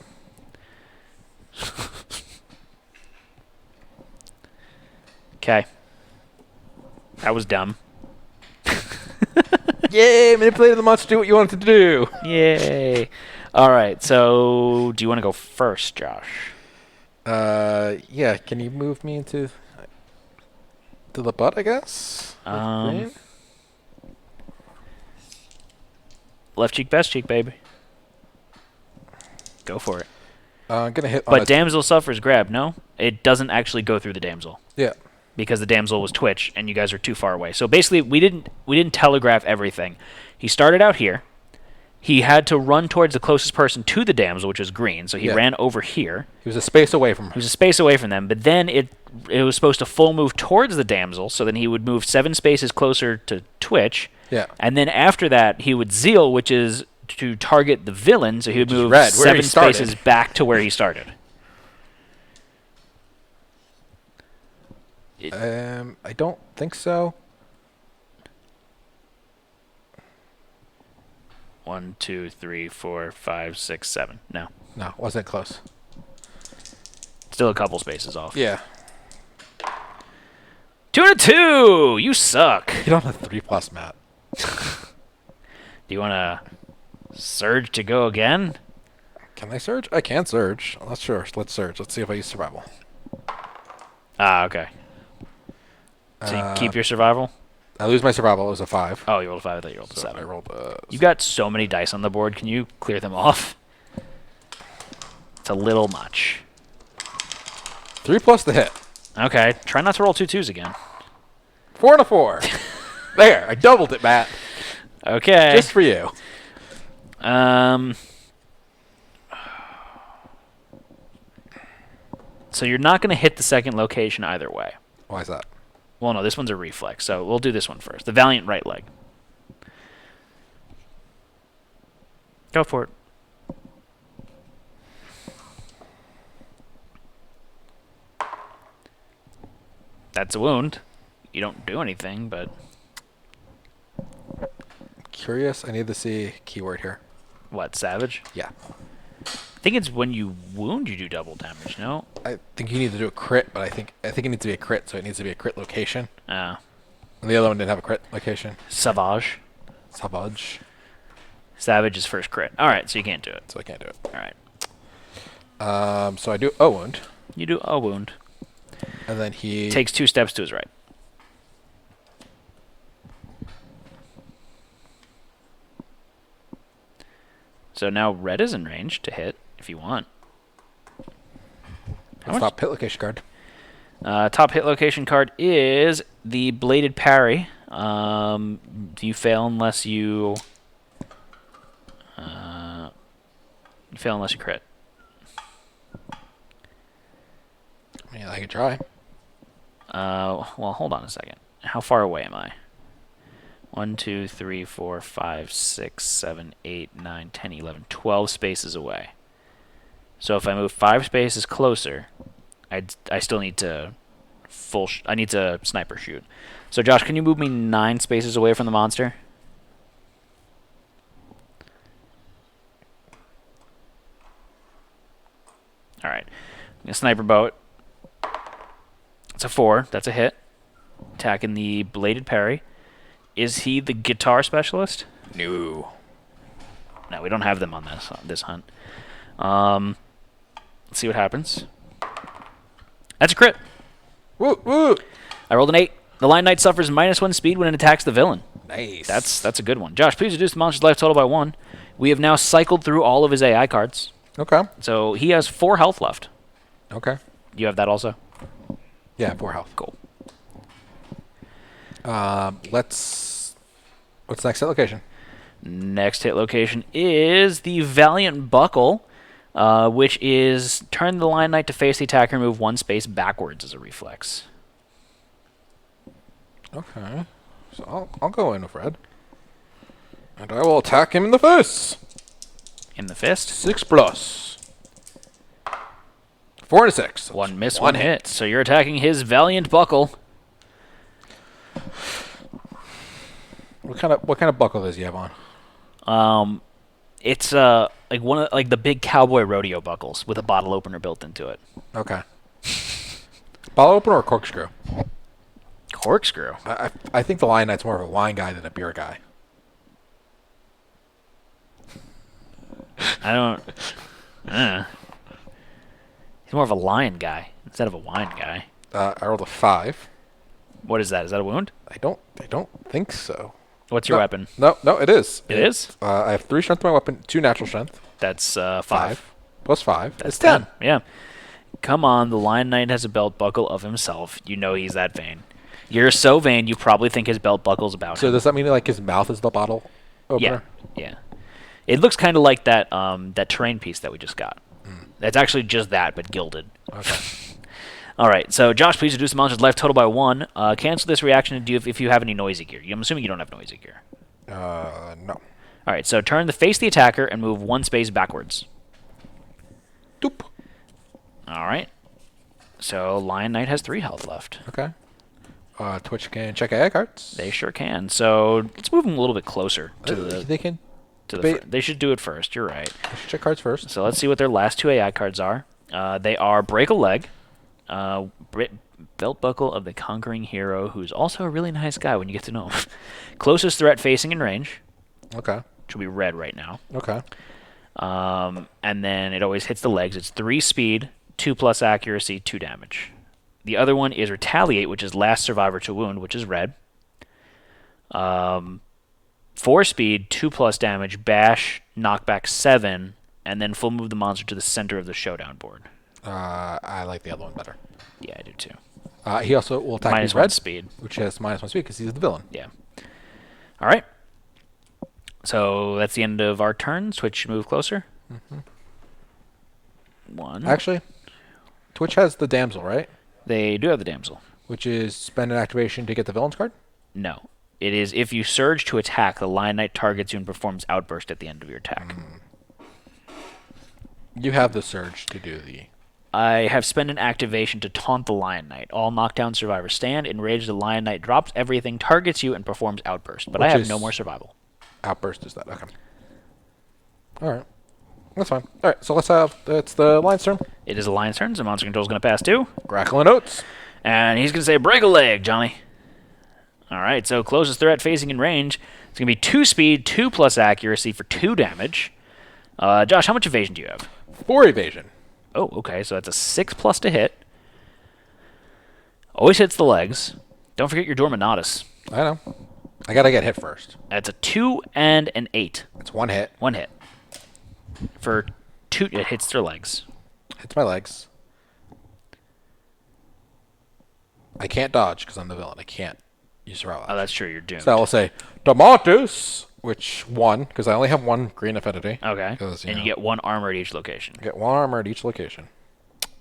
Okay. That was dumb. Yay! Manipulated the monster to do what you wanted to do. Yay. All right, so do you want to go first, Josh? Yeah. Can you move me into the butt, I guess? Green? Left cheek, best cheek, baby. Go for it. I'm going to hit on But a... damsel suffers grab, no? It doesn't actually go through the damsel. Yeah. Because the damsel was Twitch and you guys are too far away. So basically we didn't telegraph everything. He started out here. He had to run towards the closest person to the damsel, which is green. So he ran over here. He was a space away from her. He was a space away from them, but then it was supposed to full move towards the damsel, so then he would move 7 spaces closer to Twitch. Yeah. And then after that, he would zeal, which is to target the villain, so he would move red, where he 7 started. spaces back to where he started. I don't think so. 1, 2, 3, 4, 5, 6, 7. No. No, wasn't close. Still a couple spaces off. Yeah. 2 to 2! You suck. Get on a 3+ Matt. Do you want to surge to go again? Can I surge? I can surge. I'm not sure. Let's surge. Let's see if I use survival. Ah, okay. So you keep your survival? I lose my survival. It was a 5. Oh, you rolled a 5. I thought you rolled a So 7. I rolled You got so many dice on the board. Can you clear them off? It's a little much. 3+ to hit. Okay. Try not to roll 2 2s again. 4 and a 4. There. I doubled it, Matt. Okay. Just for you. So you're not going to hit the second location either way. Why is that? Well, no, this one's a reflex, so we'll do this one first. The Valiant right leg. Go for it. That's a wound. You don't do anything, but... Curious. I need to see keyword here. What, savage? Yeah. I think it's when you wound you do double damage, no? I think you need to do a crit, but I think it needs to be a crit, so it needs to be a crit location. Ah. And the other one didn't have a crit location. Savage. Savage. Savage is first crit. Alright, so you can't do it. So I can't do it. Alright. So I do a wound. You do a wound. And then he... Takes 2 steps to his right. So now red is in range to hit, if you want. Top hit location card. Top hit location card is the Bladed Parry. You fail unless you... you fail unless you crit. I mean, I could try. Well, hold on a second. How far away am I? 1, 2, 3, 4, 5, 6, 7, 8, 9, 10, 11, 12 spaces away. So if I move 5 spaces closer, I still need to I need to sniper shoot. So Josh, can you move me 9 spaces away from the monster? All right. I'm gonna sniper bow it. It's a 4. That's a hit. Attacking the Bladed Parry. Is he the guitar specialist? No. No, we don't have them on this hunt. Let's see what happens. That's a crit. Woo, woo. I rolled an 8. The Lion Knight suffers -1 speed when it attacks the villain. Nice. That's a good one. Josh, please reduce the monster's life total by 1. We have now cycled through all of his AI cards. Okay. So he has 4 health left. Okay. You have that also? Yeah, 4 health. Cool. What's next hit location? Next hit location is the Valiant Buckle, which is turn the Lion Knight to face the attacker and move 1 space backwards as a reflex. Okay. So I'll go in with red. And I will attack him in the face. In the fist? 6+. 4 and a 6. 1 miss, 1 hit. So you're attacking his Valiant Buckle. What kind of buckle does he have on? It's like the big cowboy rodeo buckles with a bottle opener built into it. Okay. Bottle opener or corkscrew? Corkscrew. I think the Lion Knight's more of a wine guy than a beer guy. I don't... He's more of a lion guy instead of a wine guy. I rolled a 5. What is that? Is that a wound? I don't think so. What's your weapon? No, it is. It is? I have 3 strength to my weapon, 2 natural strength. That's 5. Plus 5. That's It's 10. Yeah. Come on, the Lion Knight has a belt buckle of himself. You know he's that vain. You're so vain, you probably think his belt buckle's about So him. does that mean like his mouth is the bottle opener? Yeah. It looks kind of like that that terrain piece that we just got. That's actually just that, but gilded. Okay. All right, so Josh, please reduce the monster's life total by 1. Cancel this reaction if you have any noisy gear. I'm assuming you don't have noisy gear. No. All right, so turn to face the attacker and move 1 space backwards. Doop. All right. So Lion Knight has 3 health left. Okay. Twitch can check AI cards. They sure can. So let's move them a little bit closer to the. They can. They should do it first. You're right. They should check cards first. So let's see what their last 2 AI cards are. They are Break a Leg, Belt Buckle of the Conquering Hero, who's also a really nice guy when you get to know him. Closest threat facing in range. Okay. Which will be red right now. Okay. And then it always hits the legs. It's 3 speed, 2+ accuracy, 2 damage. The other one is Retaliate, which is last survivor to wound, which is red. 4 speed, 2+ damage, bash, knockback 7, and then full move the monster to the center of the showdown board. I like the other one better. Yeah, I do too. He also will attack -1 red speed, which has -1 speed because he's the villain. Yeah. All right. So that's the end of our turn. Switch, move closer. 1. Actually, Twitch has the damsel, right? They do have the damsel. Which is spend an activation to get the villain's card? No. It is if you surge to attack, the Lion Knight targets you and performs Outburst at the end of your attack. You have the surge to do the... I have spent an activation to taunt the Lion Knight. All knockdown survivors stand. Enraged, the Lion Knight drops everything, targets you, and performs Outburst. But I have no more survival. Outburst is that. Okay. All right. That's fine. All right, so let's have... It's the Lion's turn. It is the Lion's turn, so Monster Control's going to pass too. Grackling Oats. And he's going to say, break a leg, Johnny. All right, so closest threat facing in range. It's going to be 2 speed, 2 plus accuracy for 2 damage. Josh, how much evasion do you have? 4 evasion. Oh, okay, so that's a 6 plus to hit. Always hits the legs. Don't forget your Dorminatus. I know. I got to get hit first. That's a 2 and an 8. It's 1 hit. 1 hit. For 2, it hits their legs. Hits my legs. I can't dodge because I'm the villain. I can't use survival. Oh, that's true. You're doomed. So I will say, Tomatus, which 1, because I only have 1 green affinity. Okay. And you get 1 armor at each location. I get 1 armor at each location.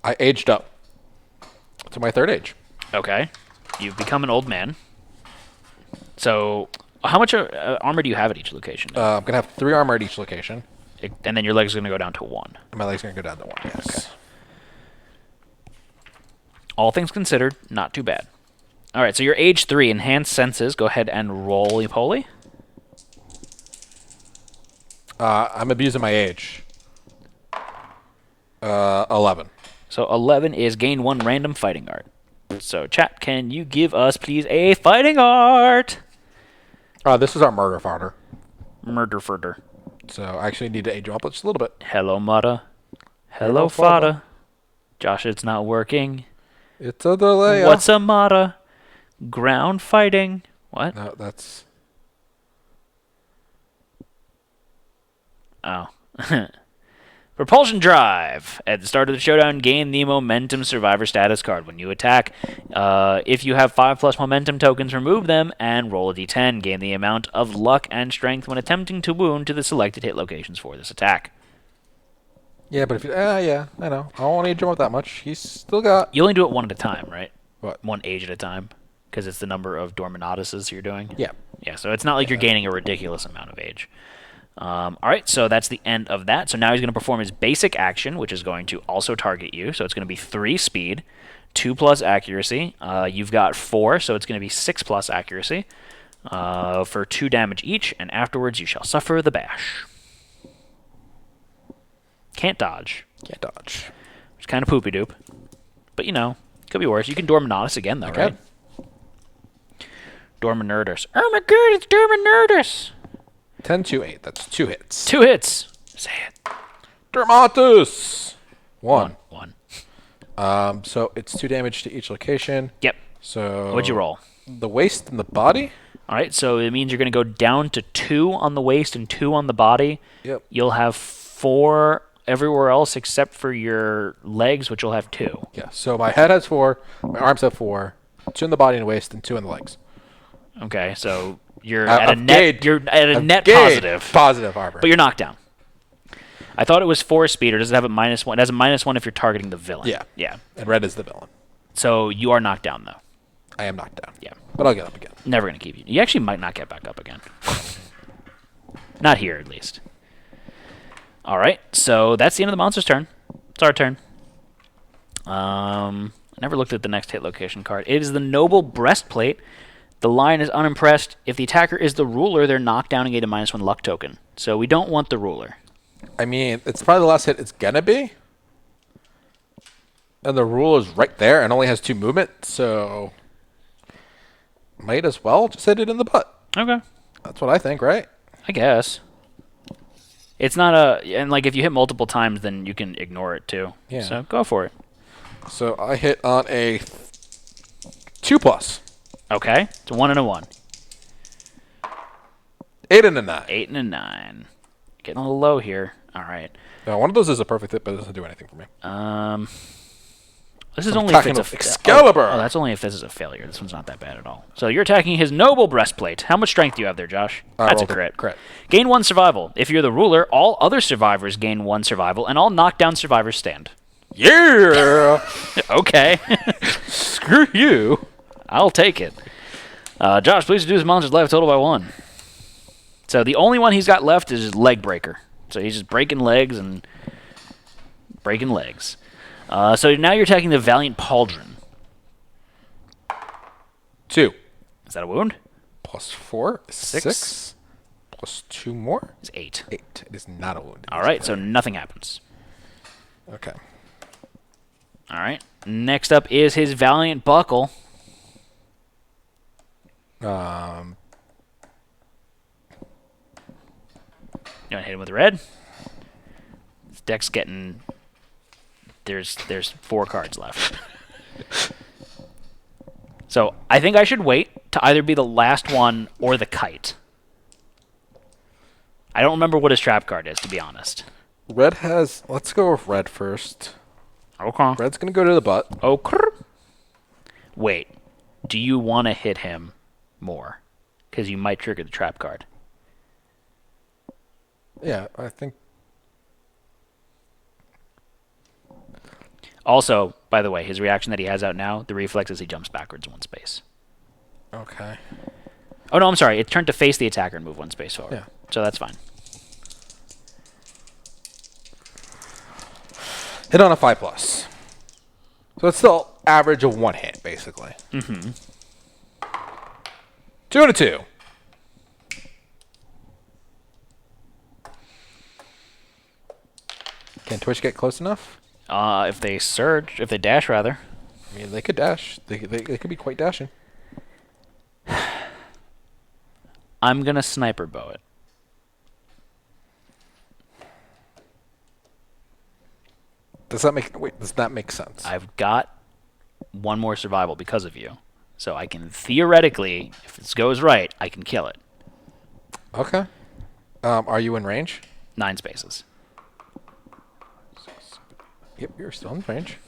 I aged up to my 3rd age. Okay. You've become an old man. So, how much armor do you have at each location? I'm going to have 3 armor at each location. And then your legs are going to go down to 1. And my legs are going to go down to 1, yes. Okay. All things considered, not too bad. All right, so you're age 3, enhanced senses. Go ahead and roly-poly. I'm abusing my age. 11. So 11 is gain 1 random fighting art. So chat, can you give us, please, a fighting art? This is our murder fodder. Murder furder. So I actually need to age him up just a little bit. Hello, Mata. Hello, Fada. Josh, it's not working. It's a delay. What's a Mata? Ground fighting. What? No, that's... Oh. Propulsion Drive. At the start of the showdown, gain the Momentum Survivor status card. When you attack, if you have 5+ momentum tokens, remove them and roll a d10. Gain the amount of luck and strength when attempting to wound to the selected hit locations for this attack. Yeah, but if you... yeah, I know. I don't want to age him up that much. He's still got... You only do it 1 at a time, right? What? 1 age at a time. Because it's the number of Dorminatuses you're doing. Yeah. Yeah, so it's not like you're gaining a ridiculous amount of age. All right, so that's the end of that. So now he's going to perform his basic action, which is going to also target you. So it's going to be 3 speed, 2 plus accuracy. You've got 4, so it's going to be 6 plus accuracy for 2 damage each. And afterwards, you shall suffer the bash. Can't dodge. Can't dodge. It's kind of poopy-doop. But, you know, could be worse. You can Dorminatus again, though, right? Dorminurtus. Oh my god, it's Dorminurtus! 10 to 8. That's 2 hits. 2 hits. Say it. Dermatus! 1. 1. So it's 2 damage to each location. Yep. So... What'd you roll? The waist and the body? All right, so it means you're going to go down to 2 on the waist and 2 on the body. Yep. You'll have 4 everywhere else except for your legs, which you'll have 2. Yeah, so my head has 4, my arms have 4, 2 in the body and waist, and 2 in the legs. Okay, so you're at a net. You're at a net positive. Positive armor. But you're knocked down. I thought it was 4 speed, or does it have a -1? It has a -1 if you're targeting the villain. Yeah. Yeah. And red is the villain. So you are knocked down, though. I am knocked down. Yeah. But I'll get up again. Never going to keep you. You actually might not get back up again. Not here, at least. All right, so that's the end of the monster's turn. It's our turn. I never looked at the next hit location card. It is the Noble Breastplate. The lion is unimpressed. If the attacker is the ruler, they're knocked down and get a -1 luck token. So we don't want the ruler. I mean, it's probably the last hit it's going to be. And the ruler is right there and only has 2 movement, so... Might as well just hit it in the butt. Okay. That's what I think, right? I guess. It's not a... And, like, if you hit multiple times, then you can ignore it, too. Yeah. So go for it. So I hit on a 2+. Okay. It's a 1 and a 1. 8 and a 9. 8 and a 9. Getting a little low here. All right. Now, one of those is a perfect hit, but it doesn't do anything for me. This is I'm only if attacking it's a... with Excalibur! Oh, that's only if this is a failure. This one's not that bad at all. So you're attacking his Noble Breastplate. How much strength do you have there, Josh? That's a crit. Crit. Gain 1 survival. If you're the ruler, all other survivors gain 1 survival, and all knockdown survivors stand. Yeah! Okay. Screw you! I'll take it. Josh, please reduce monster's life total by 1. So the only one he's got left is his leg breaker. So he's just breaking legs and breaking legs. So now you're attacking the Valiant Pauldron. 2. Is that a wound? Plus 4 is 6. Plus 2 more It's 8. 8. It is not a wound. All right, so nothing happens. Okay. All right. Next up is his Valiant Buckle. You want to hit him with red? His deck's getting... There's 4 cards left. So I think I should wait to either be the last one or the kite. I don't remember what his trap card is, to be honest. Red has... Let's go with red first. Okay. Red's going to go to the butt. Okay. Wait. Do you want to hit him more? Because you might trigger the trap card. Yeah, I think... Also, by the way, his reaction that he has out now, the reflex is he jumps backwards 1 space. Okay. Oh, no, I'm sorry. It turned to face the attacker and move 1 space forward. Yeah. So that's fine. Hit on a 5+. So it's still average of 1 hit, basically. Mm-hmm. 2 and a 2. Can Twitch get close enough? If they surge, if they dash, rather. I mean, they could dash. They could be quite dashing. I'm going to sniper bow it. Does that make sense? I've got 1 more survival because of you. So I can theoretically, if this goes right, I can kill it. Okay. Are you in range? 9 spaces. Yep, you're still in range.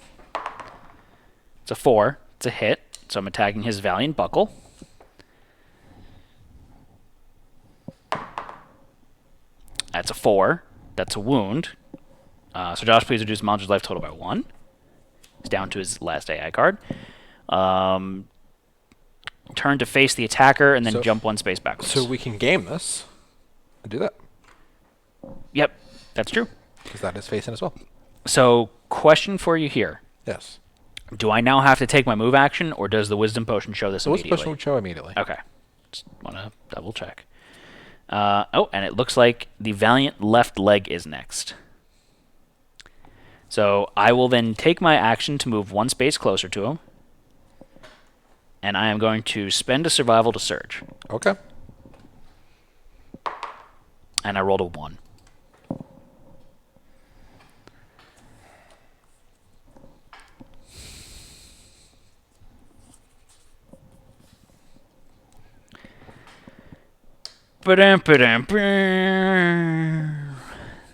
It's a 4. It's a hit. So I'm attacking his Valiant Buckle. That's a 4. That's a wound. So Josh, please reduce monster's life total by 1. He's down to his last AI card. Turn to face the attacker and then jump 1 space backwards. So we can game this and do that. Yep, that's true. Because that is facing as well. So, question for you here. Yes. Do I now have to take my move action, or does the Wisdom Potion show this The Wisdom immediately? Potion would show immediately. Okay. Just want to double check. Oh, and it looks like the Valiant left leg is next. So I will then take my action to move 1 space closer to him. And I am going to spend a survival to surge. Okay. And I rolled a 1.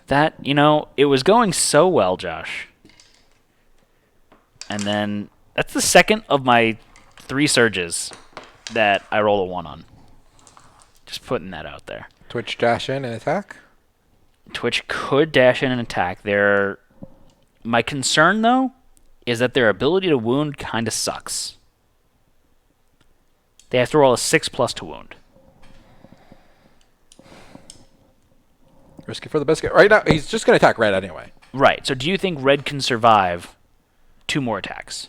That, it was going so well, Josh. And then, that's the second of my 3 surges that I roll a 1 on. Just putting that out there. Twitch dash in and attack? Twitch could dash in and attack. My concern, though, is that their ability to wound kind of sucks. They have to roll a 6+ to wound. Risky for the biscuit. Right now, he's just going to attack red anyway. Right. So do you think red can survive 2 more attacks?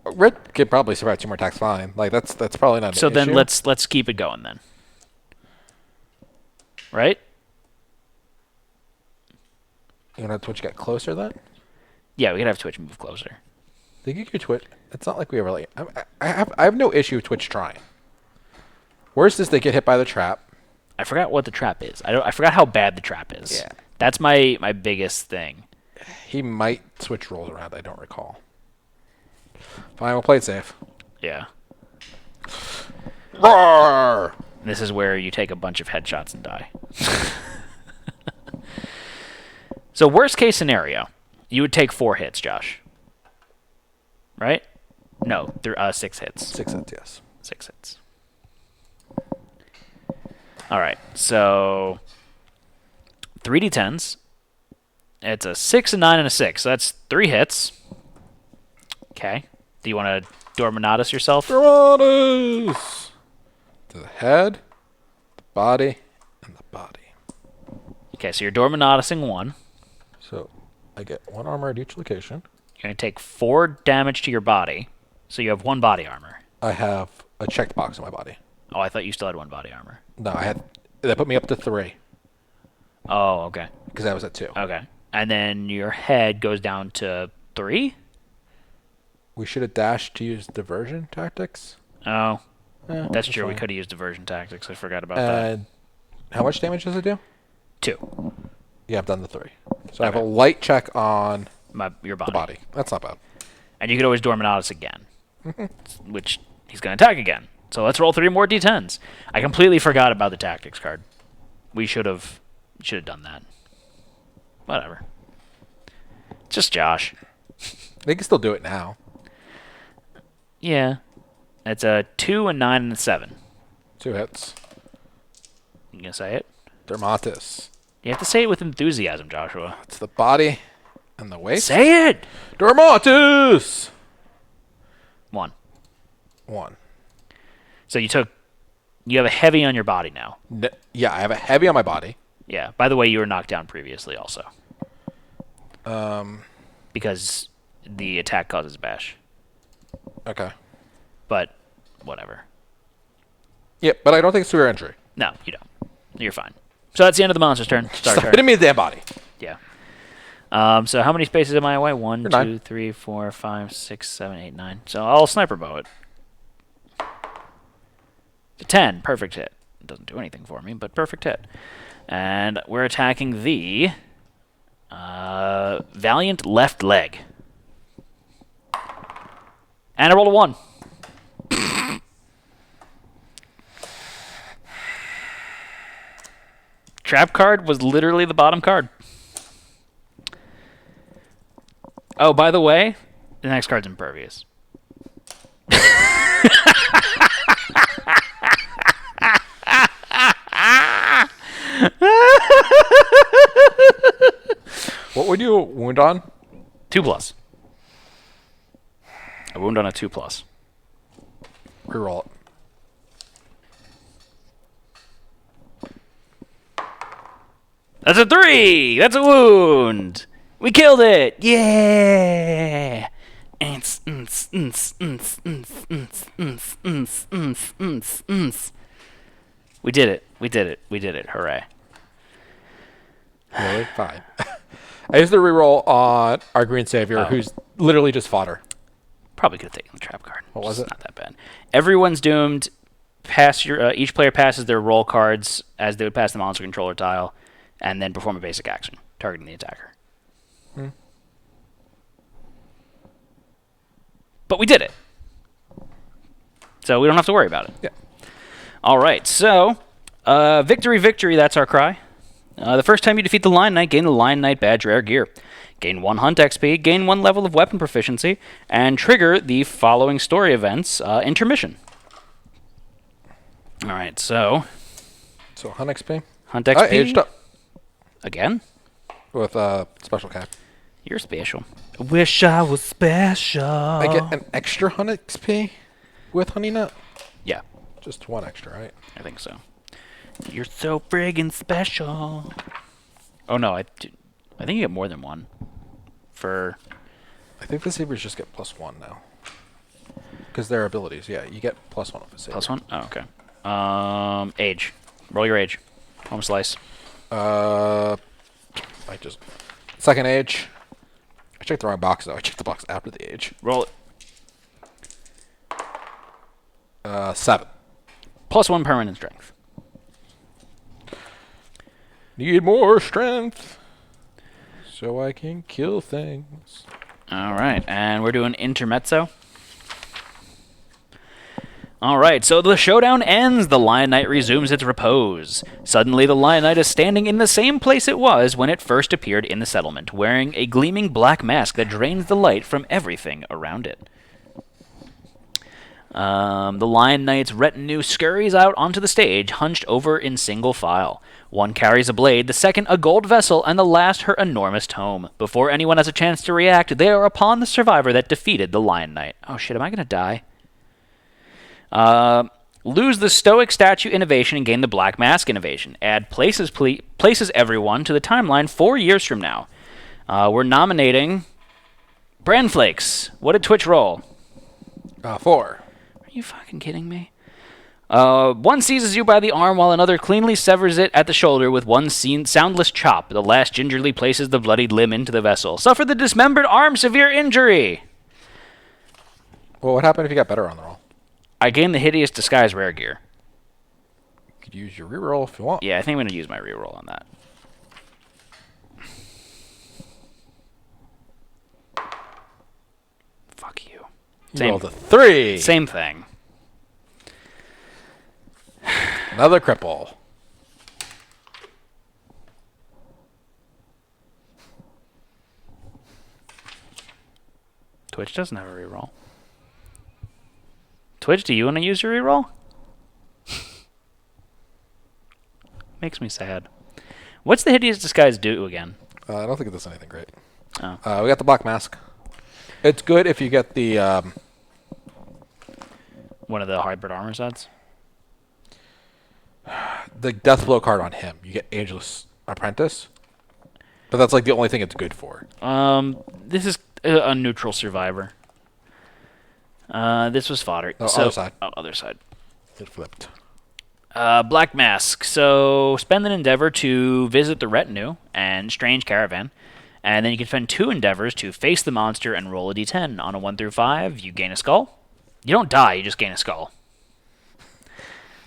Red could probably survive 2 more attacks fine. Like, that's probably not an issue. So then let's keep it going then. Right? You want to have Twitch get closer then? Yeah, we could have Twitch move closer. I think you could Twitch. It's not like we ever like. I have no issue with Twitch trying. Worst is they get hit by the trap. I forgot what the trap is. I forgot how bad the trap is. Yeah. That's my biggest thing. He might switch rolls around. I don't recall. Fine, we'll play it safe. Yeah. Roar! This is where you take a bunch of headshots and die. So worst case scenario, you would take 4 hits, Josh. Right? No, 6 hits. 6 hits, yes. 6 hits. All right, so 3d10s. It's a 6, a 9, and a 6. So that's 3 hits. Okay. Do you want to Dorminatus yourself? Dorminatus! To the head, the body, and the body. Okay, so you're Dorminotising 1. So I get 1 armor at each location. You're going to take 4 damage to your body, so you have 1 body armor. I have a checked box on my body. Oh, I thought you still had 1 body armor. No, I had. That put me up to 3. Oh, okay. Because I was at 2. Okay. And then your head goes down to 3? We should have dashed to use diversion tactics. Oh, Yeah, that's true. fine. We could have used diversion tactics. I forgot about that. And how much damage does it do? 2. Yeah, I've done the 3. So I have a light check on Your body. the body. That's not bad. And you could always Dorminotis again, which he's going to attack again. So let's roll 3 more d10s. I completely forgot about the tactics card. We should have done that. Whatever. It's just Josh. They can still do it now. Yeah. It's a 2, a 9, and a 7. 2 hits. You gonna say it? Dermatis. You have to say it with enthusiasm, Joshua. It's the body and the waist. Say it! Dermatis! 1. 1. So you have a heavy on your body now. Yeah, I have a heavy on my body. Yeah. By the way, you were knocked down previously also. Um. Because the attack causes bash. Okay. But whatever. Yeah, but I don't think it's severe injury. No, you don't. You're fine. So that's the end of the monster's turn. Start Stop turn. hitting me in the damn body. Yeah. So how many spaces am I away? 1, You're 2, 9. 3, 4, 5, 6, 7, 8, 9. So I'll sniper bow it. 10. Perfect hit. It doesn't do anything for me, but perfect hit. And we're attacking the Valiant left leg. And I rolled a 1. Trap card was literally the bottom card. Oh, by the way, the next card's impervious. What would you wound on? 2+. A wound on a 2+. Reroll it. That's a 3! That's a wound! We killed it! Yeah! We did it. We did it. We did it. Hooray. Really? Fine. I used the reroll on our green savior, who's literally just fodder. Probably could have taken the trap card. What was It's it? not that bad. Everyone's doomed. Each player passes their roll cards as they would pass the monster controller tile, and then perform a basic action, targeting the attacker. But we did it. So we don't have to worry about it. Yeah. All right, so victory, victory, that's our cry. The first time you defeat the Lion Knight, gain the Lion Knight badge rare gear. Gain 1 hunt XP, gain 1 level of weapon proficiency, and trigger the following story events, intermission. All right, so So hunt XP. hunt XP. I aged up Again? with special cap. You're special. I wish I was special. I get an extra hunt XP with honey nut. Yeah, Just 1 extra, right? I think so. You're so friggin' special. Oh no, I think you get more than 1. For I think the saviors just get +1 now. Because their abilities, yeah, you get +1 with the savior. +1? Oh, okay. Age. Roll your age. Home slice. I just second age. I checked the wrong box though. I checked the box after the age. Roll it. 7. +1 permanent strength. Need more strength so I can kill things. All right, and we're doing intermezzo. All right, so the showdown ends. The Lion Knight resumes its repose. Suddenly, the Lion Knight is standing in the same place it was when it first appeared in the settlement, wearing a gleaming black mask that drains the light from everything around it. The Lion Knight's retinue scurries out onto the stage, hunched over in single file. One carries a blade, the second a gold vessel, and the last her enormous tome. Before anyone has a chance to react, they are upon the survivor that defeated the Lion Knight. Oh shit, am I gonna die? Lose the Stoic Statue innovation and gain the Black Mask innovation. Add places everyone to the timeline 4 years from now. We're nominating Bran Flakes. What did Twitch roll? 4. Are you fucking kidding me? One seizes you by the arm while another cleanly severs it at the shoulder with one soundless chop. The last gingerly places the bloodied limb into the vessel. Suffer the dismembered arm severe injury. Well, what happened if you got better on the roll? I gained the Hideous Disguise rare gear. You could use your reroll if you want. Yeah, I think I'm going to use my reroll on that. Fuck you. You rolled a 3. Same thing. Another cripple. Twitch doesn't have a reroll. Twitch, do you want to use your reroll? Makes me sad. What's the Hideous Disguise do again? I don't think it does anything great. Oh. We got the Black Mask. It's good if you get the... One of the hybrid armor sets? the Deathblow card on him. You get Ageless Apprentice. But that's like the only thing it's good for. This is a neutral survivor. This was fodder. No, other side. Oh, other side. It flipped. Black Mask. So spend an endeavor to visit the retinue and strange caravan. And then you can spend 2 endeavors to face the monster and roll a d10. On a 1 through 5, you gain a skull. You don't die, you just gain a skull.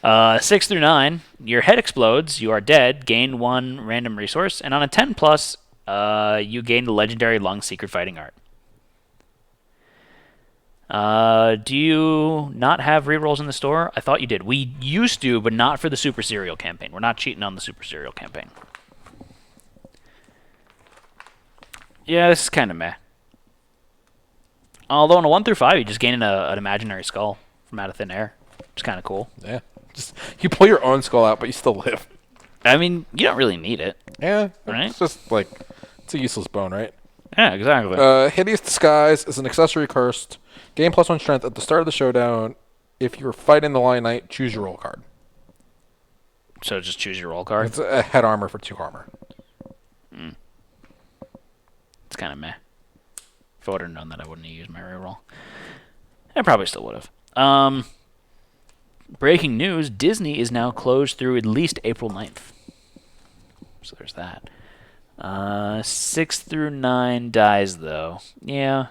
6 through 9, your head explodes, you are dead, gain 1 random resource. And on a 10 plus, you gain the legendary Lung Secret Fighting Art. Do you not have rerolls in the store? I thought you did. We used to, but not for the Super Serial campaign. We're not cheating on the Super Serial campaign. Yeah, this is kind of meh. Although on a 1 through 5, you just gain an imaginary skull from out of thin air. It's kind of cool. Yeah. Just you pull your own skull out, but you still live. I mean, you don't really need it. Yeah. Right? It's just like, it's a useless bone, right? Yeah, exactly. Hideous Disguise is an accessory cursed. Gain +1 strength at the start of the showdown. If you're fighting the Lion Knight, choose your roll card. So just choose your roll card? It's a head armor for 2 armor. It's kind of meh. If I would have known that, I wouldn't have used my reroll. I probably still would have. Breaking news, Disney is now closed through at least April 9th. So there's that. 6 through 9 dies, though. Yeah.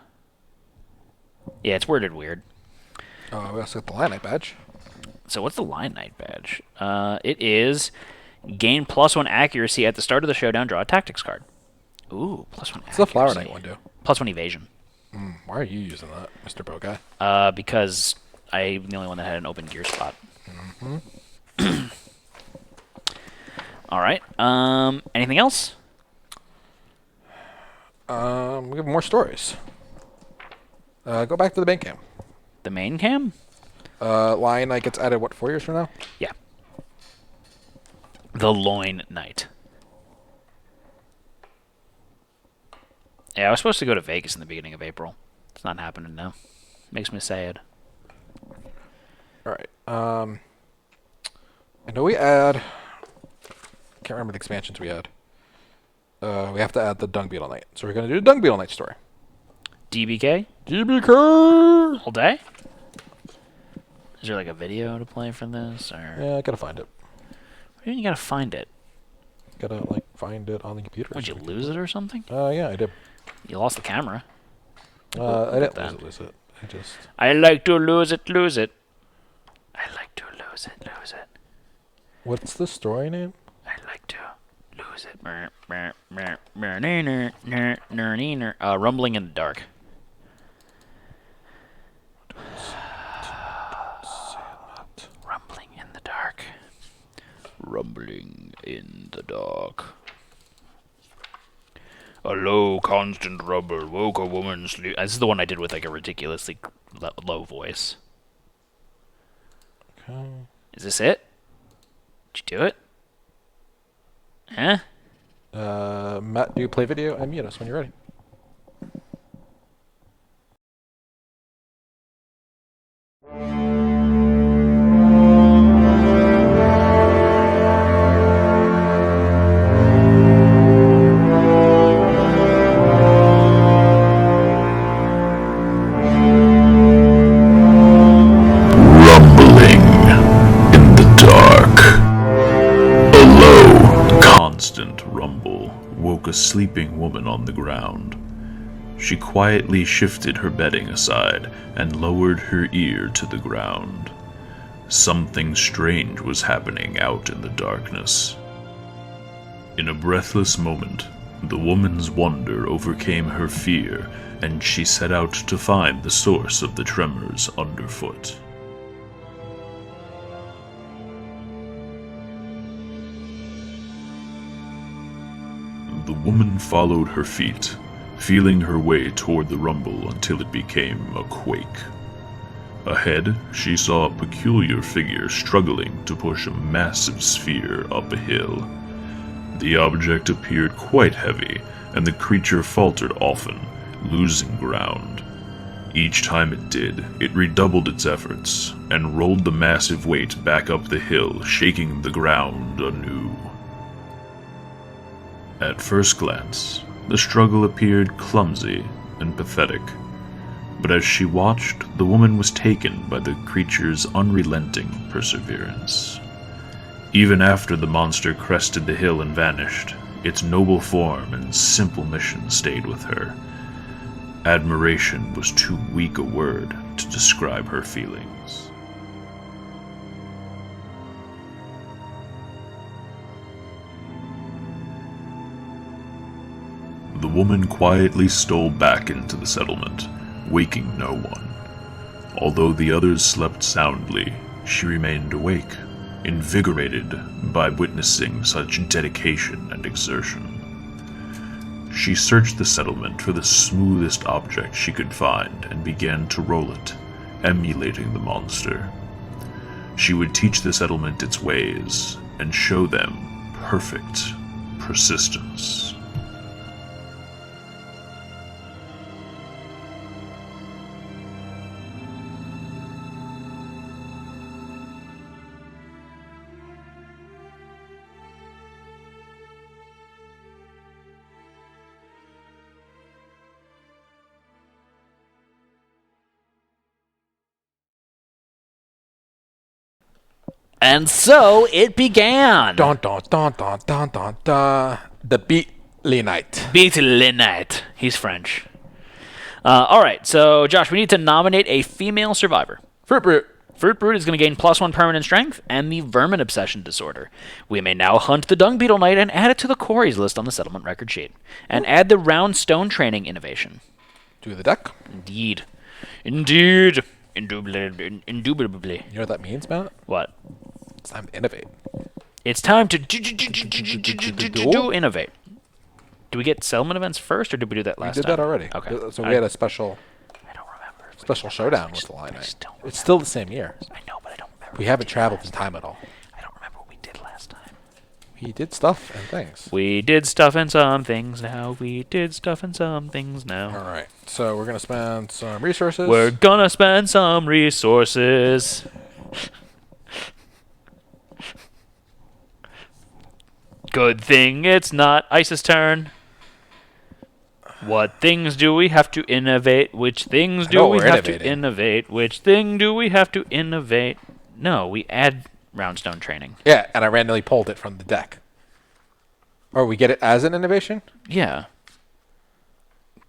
Yeah, it's worded weird. We also got the Lion Knight badge. So what's the Lion Knight badge? It is gain +1 accuracy at the start of the showdown, draw a tactics card. Ooh, +1 accuracy. What's the Flower Knight one do? +1 evasion. Why are you using that, Mr. Bow Guy? Because I'm the only one that had an open gear spot. All right. Anything else? We have more stories. Go back to the main cam. The main cam? Lion Knight gets added, what, 4 years from now? Yeah. The Loin Knight. Yeah, I was supposed to go to Vegas in the beginning of April. It's not happening now. Makes me sad. All right. I know we add... can't remember the expansions we add. We have to add the Dung Beetle Knight. So we're going to do the Dung Beetle Knight story. DBK? DBK! All day? Is there like a video to play for this? Or Yeah, I got to find it. what do you mean you gotta find it? Got to, like, find it on the computer. Would you lose it or something? Yeah, I did. You lost the camera. I didn't that. lose it. I just... I like to lose it, lose it. I like to lose it, lose it. What's the story name? I like to lose it. Rumbling in the dark. Rumbling in the dark. Rumbling in the dark. A low, constant rumble woke a woman's sleep. This is the one I did with like a ridiculously low voice. Okay. Is this it? Did you do it? Huh? Matt, do you play video? And mute us when you're ready. a sleeping woman on the ground. She quietly shifted her bedding aside and lowered her ear to the ground. Something strange was happening out in the darkness. In a breathless moment, the woman's wonder overcame her fear, and she set out to find the source of the tremors underfoot. The woman followed her feet, feeling her way toward the rumble until it became a quake. Ahead, she saw a peculiar figure struggling to push a massive sphere up a hill. The object appeared quite heavy, and the creature faltered often, losing ground. Each time it did, it redoubled its efforts, and rolled the massive weight back up the hill, shaking the ground anew. At first glance, the struggle appeared clumsy and pathetic, but as she watched, the woman was taken by the creature's unrelenting perseverance. Even after the monster crested the hill and vanished, its noble form and simple mission stayed with her. Admiration was too weak a word to describe her feelings. The woman quietly stole back into the settlement, waking no one. Although the others slept soundly, she remained awake, invigorated by witnessing such dedication and exertion. She searched the settlement for the smoothest object she could find and began to roll it, emulating the monster. She would teach the settlement its ways and show them perfect persistence. And so it began. Dun dun dun dun dun dun dun. The Beatly Night. Beatly Night. He's French. All right, so Josh, we need to nominate a female survivor. Fruit Brute. Fruit Brute is going to gain +1 permanent strength and the Vermin Obsession disorder. We may now hunt the Dung Beetle Knight and add it to the quarries list on the settlement record sheet. And add the Round Stone Training innovation. Do the deck. Indeed. Indeed. Indubitably. You know what that means, Matt? What? It's time to innovate. It's time to innovate. Do we get settlement events first, or did we do that last time? We did that already. Okay. So we had a special... I don't remember. Special showdown with the Line Knight. It's still the same year. I know, but I don't remember. We haven't traveled in time at all. I don't remember what we did last time. We did stuff and things. We did stuff and some things now. We did stuff and some things now. All right. So we're going to spend some resources. We're going to spend some resources. Good thing it's not Ice's turn. What things do we have to innovate? Which things do we have to innovate? Which thing do we have to innovate? No, we add Roundstone Training. Yeah, and I randomly pulled it from the deck. Or we get it as an innovation? Yeah.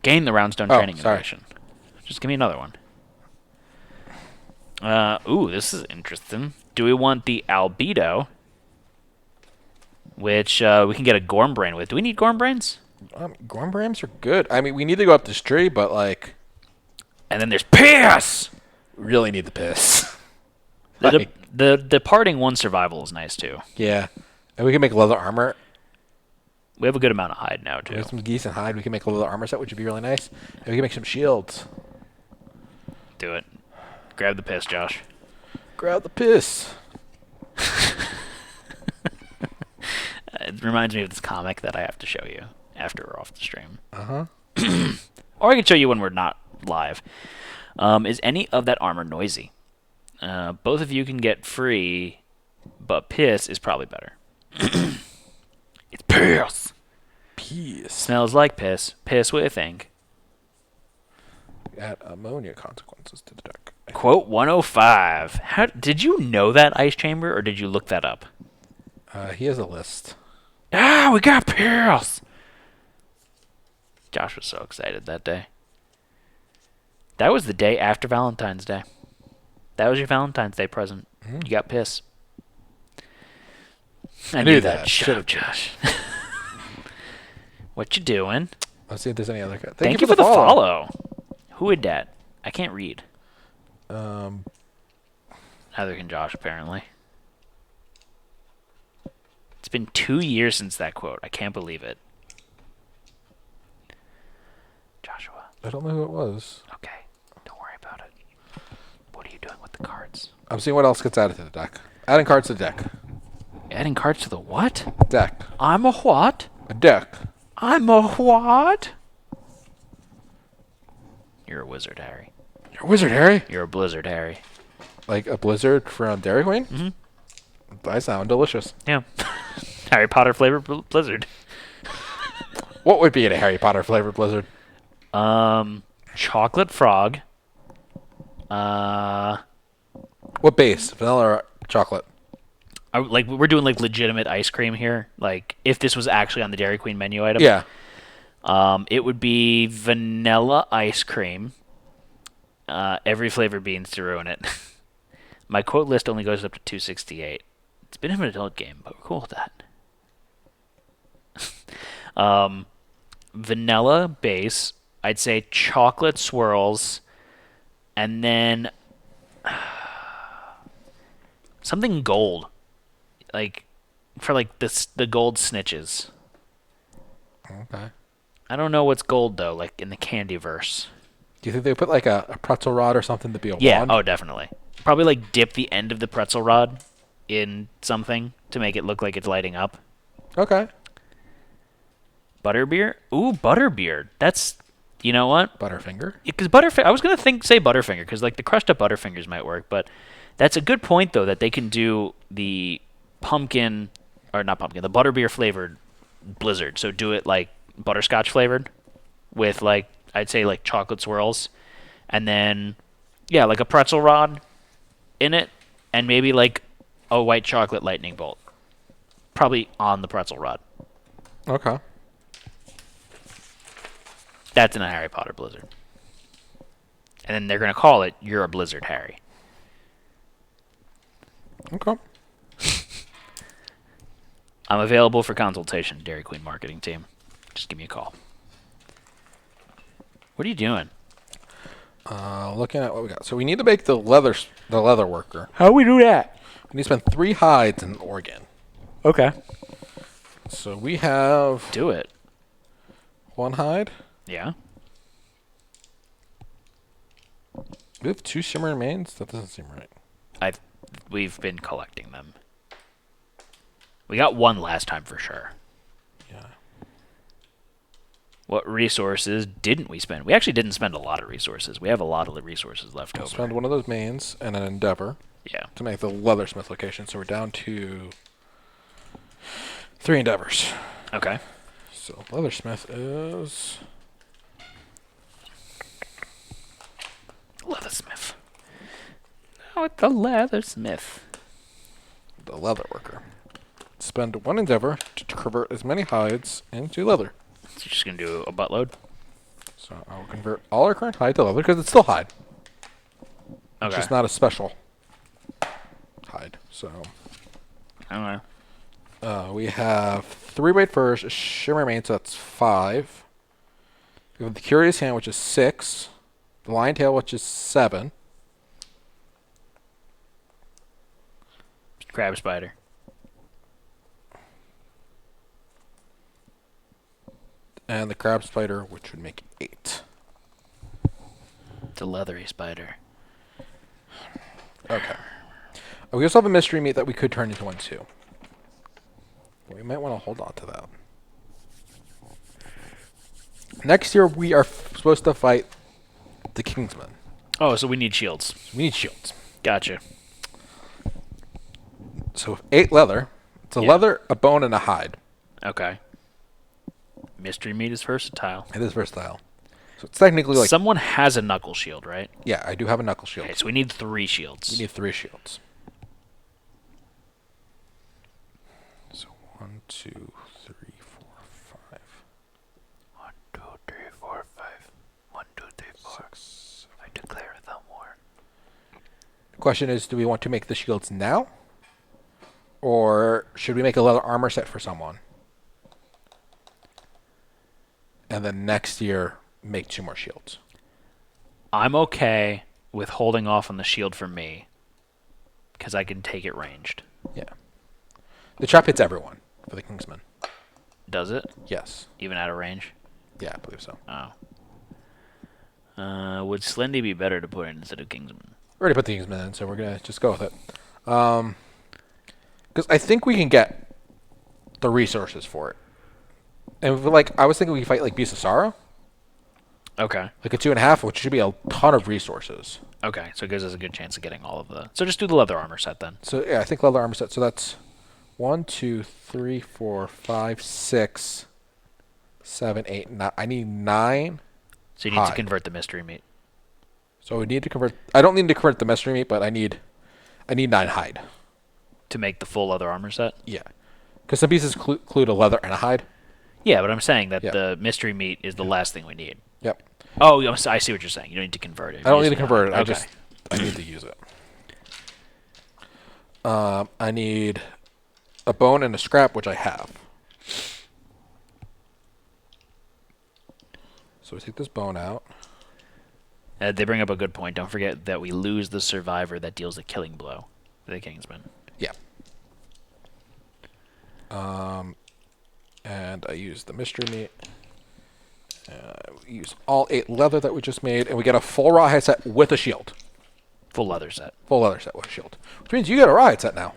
Gain the Roundstone Training innovation. Just give me another one. Ooh, this is interesting. Do we want the Albedo? Which we can get a Gormbrain with. Do we need Gormbrains? Gormbrains are good. I mean, we need to go up this tree, but like... And then there's Piss! We really need the Piss. The Departing 1 survival is nice, too. Yeah. And we can make leather armor. We have a good amount of hide now, too. We have some geese and hide. We can make a leather armor set, which would be really nice. And we can make some shields. Do it. Grab the Piss, Josh. Grab the Piss. It reminds me of this comic that I have to show you after we're off the stream. Uh-huh. Or I can show you when we're not live. Is any of that armor noisy? Both of you can get free, but Piss is probably better. It's Piss. Piss. Smells like piss. Piss with ink. Add ammonia consequences to the deck. Quote 105. How did you know that, Ice Chamber, or did you look that up? He has a list. Ah, we got Piss. Josh was so excited that day. That was the day after Valentine's Day. That was your Valentine's Day present. Mm-hmm. You got piss. I knew that. Shut up, Josh. What you doing? Let's see if there's any other. Thank you for the follow. Who is that? I can't read. Neither can Josh, apparently. It's been 2 years since that quote. I can't believe it. Joshua. I don't know who it was. Okay. Don't worry about it. What are you doing with the cards? I'm seeing what else gets added to the deck. Adding cards to the deck. Adding cards to the what? Deck. I'm a what? A deck. I'm a what? You're a wizard, Harry. You're a wizard, Harry. You're a blizzard, Harry. Like a blizzard from Dairy Queen? Mm-hmm. I sound delicious. Yeah. Harry Potter flavored blizzard. What would be in a Harry Potter flavored blizzard? Chocolate frog. What base? Vanilla or chocolate? Like we're doing like legitimate ice cream here. Like if this was actually on the Dairy Queen menu item. Yeah. It would be vanilla ice cream. Every flavor beans to ruin it. My quote list only goes up to 268. It's been an adult game, but we're cool with that. Vanilla base. I'd say chocolate swirls, and then something gold, like for like the gold snitches. Okay. I don't know what's gold though, like in the candy verse. Do you think they would put like a pretzel rod or something to be a Yeah. wand? Oh, definitely. Probably like dip the end of the pretzel rod in something to make it look like it's lighting up. Okay. Butterbeer? Ooh, butterbeer. That's, you know what? Butterfinger. Because I was gonna say Butterfinger because like the crushed up Butterfingers might work, but that's a good point though that they can do the pumpkin or not pumpkin, the butterbeer flavored blizzard. So do it like butterscotch flavored with like I'd say like chocolate swirls, and then yeah, like a pretzel rod in it, and maybe like a white chocolate lightning bolt, probably on the pretzel rod. Okay. That's in a Harry Potter blizzard. And then they're going to call it, You're a Blizzard, Harry. Okay. I'm available for consultation, Dairy Queen marketing team. Just give me a call. What are you doing? Looking at what we got. So we need to make the leather worker. How do we do that? We need to spend 3 hides in Oregon. Okay. So we have Do it. 1 hide. Yeah. We have 2 shimmer remains? That doesn't seem right. We've been collecting them. We got 1 last time for sure. Yeah. What resources didn't we spend? We actually didn't spend a lot of resources. We have a lot of the resources left We'll over. spend 1 of those mains and an endeavor Yeah. to make the leathersmith location. So we're down to 3 endeavors. Okay. So leathersmith is Leathersmith. Oh, it's the Leathersmith. the leather worker. Spend 1 endeavor to convert as many hides into leather. So you're just going to do a buttload? So I will convert all our current hide to leather because it's still hide. Okay. It's just not a special hide. So I don't know. we have 3 weight furs, a shimmer mane, so that's 5. We have the curious hand, which is 6. The lion tail, which is 7. Crab spider. And the crab spider, which would make 8. It's a leathery spider. Okay. We also have a mystery meat that we could turn into 1 too. We might want to hold on to that. Next year, we are supposed to fight the Kingsman. Oh, so we need shields. We need shields. Gotcha. So 8 leather. It's a Yeah. leather, a bone, and a hide. Okay. Mystery meat is versatile. It is versatile. So it's technically like... Someone has a knuckle shield, right? Yeah, I do have a knuckle shield. Okay, so we need 3 shields. We need 3 shields. So 1, 2, 3, 4, 5. 1, 2, 3, Question is, do we want to make the shields now? Or should we make a leather armor set for someone? And then next year, make 2 more shields. I'm okay with holding off on the shield for me, because I can take it ranged. Yeah. The trap hits everyone for the Kingsman. Does it? Yes. Even out of range? Yeah, I believe so. Oh. Would Slendy be better to put in instead of Kingsman? We already put the Kingsman in, so we're going to just go with it. Because I think we can get the resources for it. And I was thinking we could fight like Beast of Sorrow. Okay. Like a 2.5, which should be a ton of resources. Okay, so it gives us a good chance of getting all of the... So just do the leather armor set then. So yeah, I think leather armor set. So that's 1, 2, 3, 4, 5, 6, 7, 8, 9. I need 9. So you need to convert the mystery meat. So we need to convert... I don't need to convert the mystery meat, but I need 9 hide. To make the full leather armor set? Yeah. Because some pieces include a leather and a hide. Yeah, but I'm saying that the mystery meat is the last thing we need. Yep. Oh, I see what you're saying. You don't need to convert it. I don't need to convert it. Okay. I need to use it. I need a bone and a scrap, which I have. So we take this bone out. They bring up a good point. Don't forget that we lose the survivor that deals the killing blow to the Kingsman. Yeah. And I use the mystery meat. We use all 8 leather that we just made, and we get a full rawhide set with a shield. Full leather set. Full leather set with a shield. Which means you get a rawhide set now.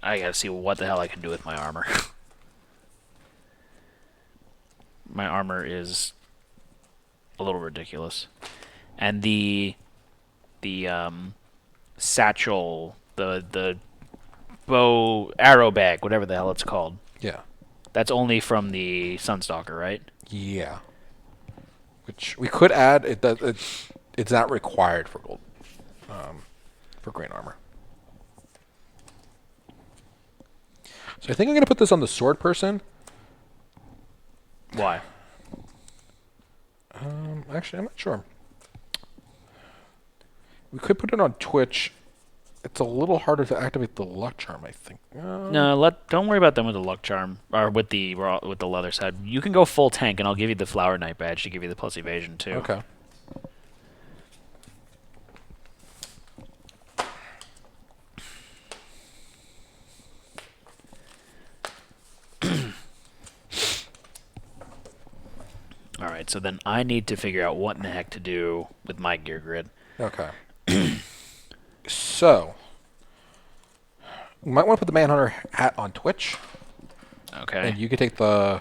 I gotta see what the hell I can do with my armor. My armor is a little ridiculous. And the satchel, the bow arrow bag, whatever the hell it's called. Yeah. That's only from the Sunstalker, right? Yeah. Which we could add. It's not required for gold, for green armor. So I think I'm going to put this on the sword person. Why? Actually, I'm not sure. We could put it on Twitch. It's a little harder to activate the luck charm, I think. No, don't worry about them with the luck charm or with the leather side. You can go full tank, and I'll give you the Flower Knight badge to give you the plus evasion too. Okay. All right, so then I need to figure out what in the heck to do with my gear grid. Okay. So, you might want to put the Manhunter hat on Twitch. Okay. And you could take the...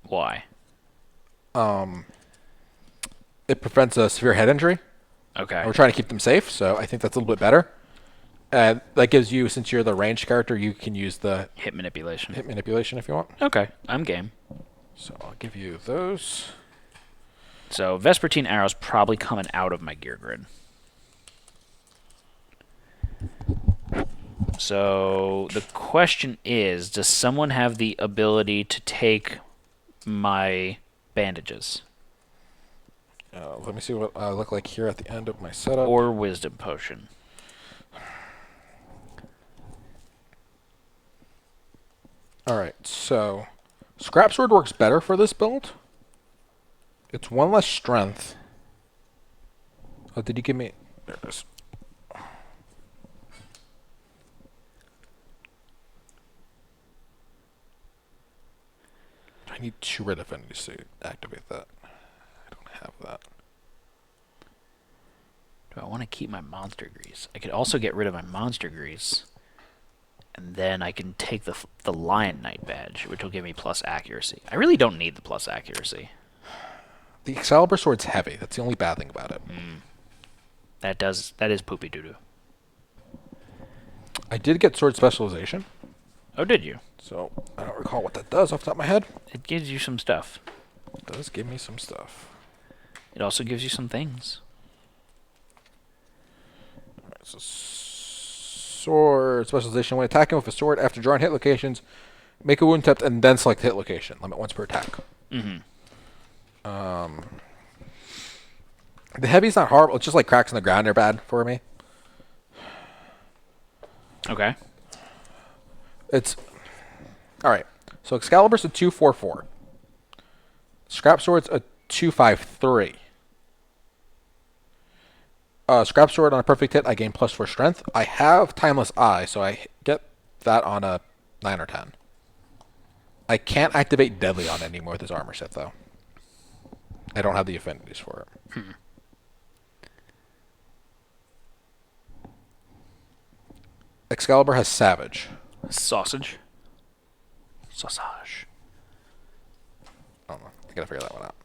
Why? It prevents a severe head injury. Okay. And we're trying to keep them safe, so I think that's a little bit better. And that gives you, since you're the ranged character, you can use the Hit manipulation. hit manipulation if you want. Okay, I'm game. So I'll give you those. So Vespertine arrows probably coming out of my gear grid. So the question is, does someone have the ability to take my bandages? Let me see what I look like here at the end of my setup. Or wisdom potion? Alright, so Scrap Sword works better for this build. It's 1 less strength. Oh, did you give me... There it is. I need 2 red affinities to activate that. I don't have that. Do I want to keep my monster grease? I could also get rid of my monster grease. And then I can take the Lion Knight badge, which will give me plus accuracy. I really don't need the plus accuracy. The Excalibur sword's heavy. That's the only bad thing about it. That is poopy doo-doo. I did get sword specialization. Oh, did you? So I don't recall what that does off the top of my head. It gives you some stuff. It does give me some stuff. It also gives you some things. Alright, so sword specialization. When attacking with a sword after drawing hit locations, make a wound tap and then select hit location. Limit once per attack. Mm-hmm. The heavy's not horrible. It's just like cracks in the ground are bad for me. Okay. It's all right. So Excalibur's a 2/4/4. Scrap Sword's a 2/5/3. Scrap Sword on a perfect hit, I gain +4 strength. I have Timeless Eye, so I get that on a 9 or 10. I can't activate Deadly on it anymore with his armor set, though. I don't have the affinities for it. Excalibur has Savage. Sausage. Sausage. I don't know. I gotta figure that one out.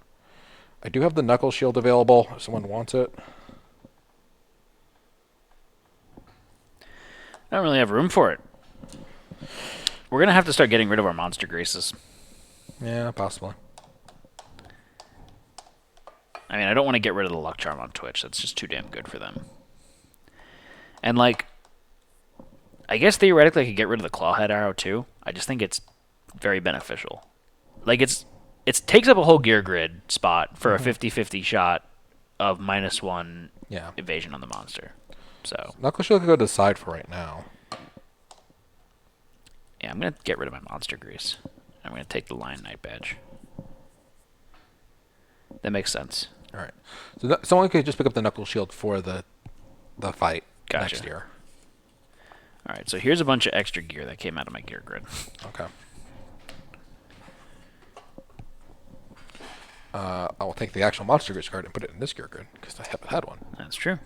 I do have the Knuckle Shield available if someone wants it. I don't really have room for it. We're going to have to start getting rid of our monster greases. Yeah, possibly. I mean, I don't want to get rid of the luck charm on Twitch. That's just too damn good for them. And, like, I guess theoretically I could get rid of the clawhead arrow too. I just think it's very beneficial. Like, it takes up a whole gear grid spot for a 50-50 shot of -1 evasion on the monster. So Knuckle Shield could go to the side for right now. yeah, I'm going to get rid of my monster grease. I'm going to take the Lion Knight badge. That makes sense. All right. So someone could just pick up the Knuckle Shield for the fight Gotcha. next year. All right, so here's a bunch of extra gear that came out of my gear grid. Okay. I will take the actual Monster Grease card and put it in this gear grid because I haven't had one. That's true.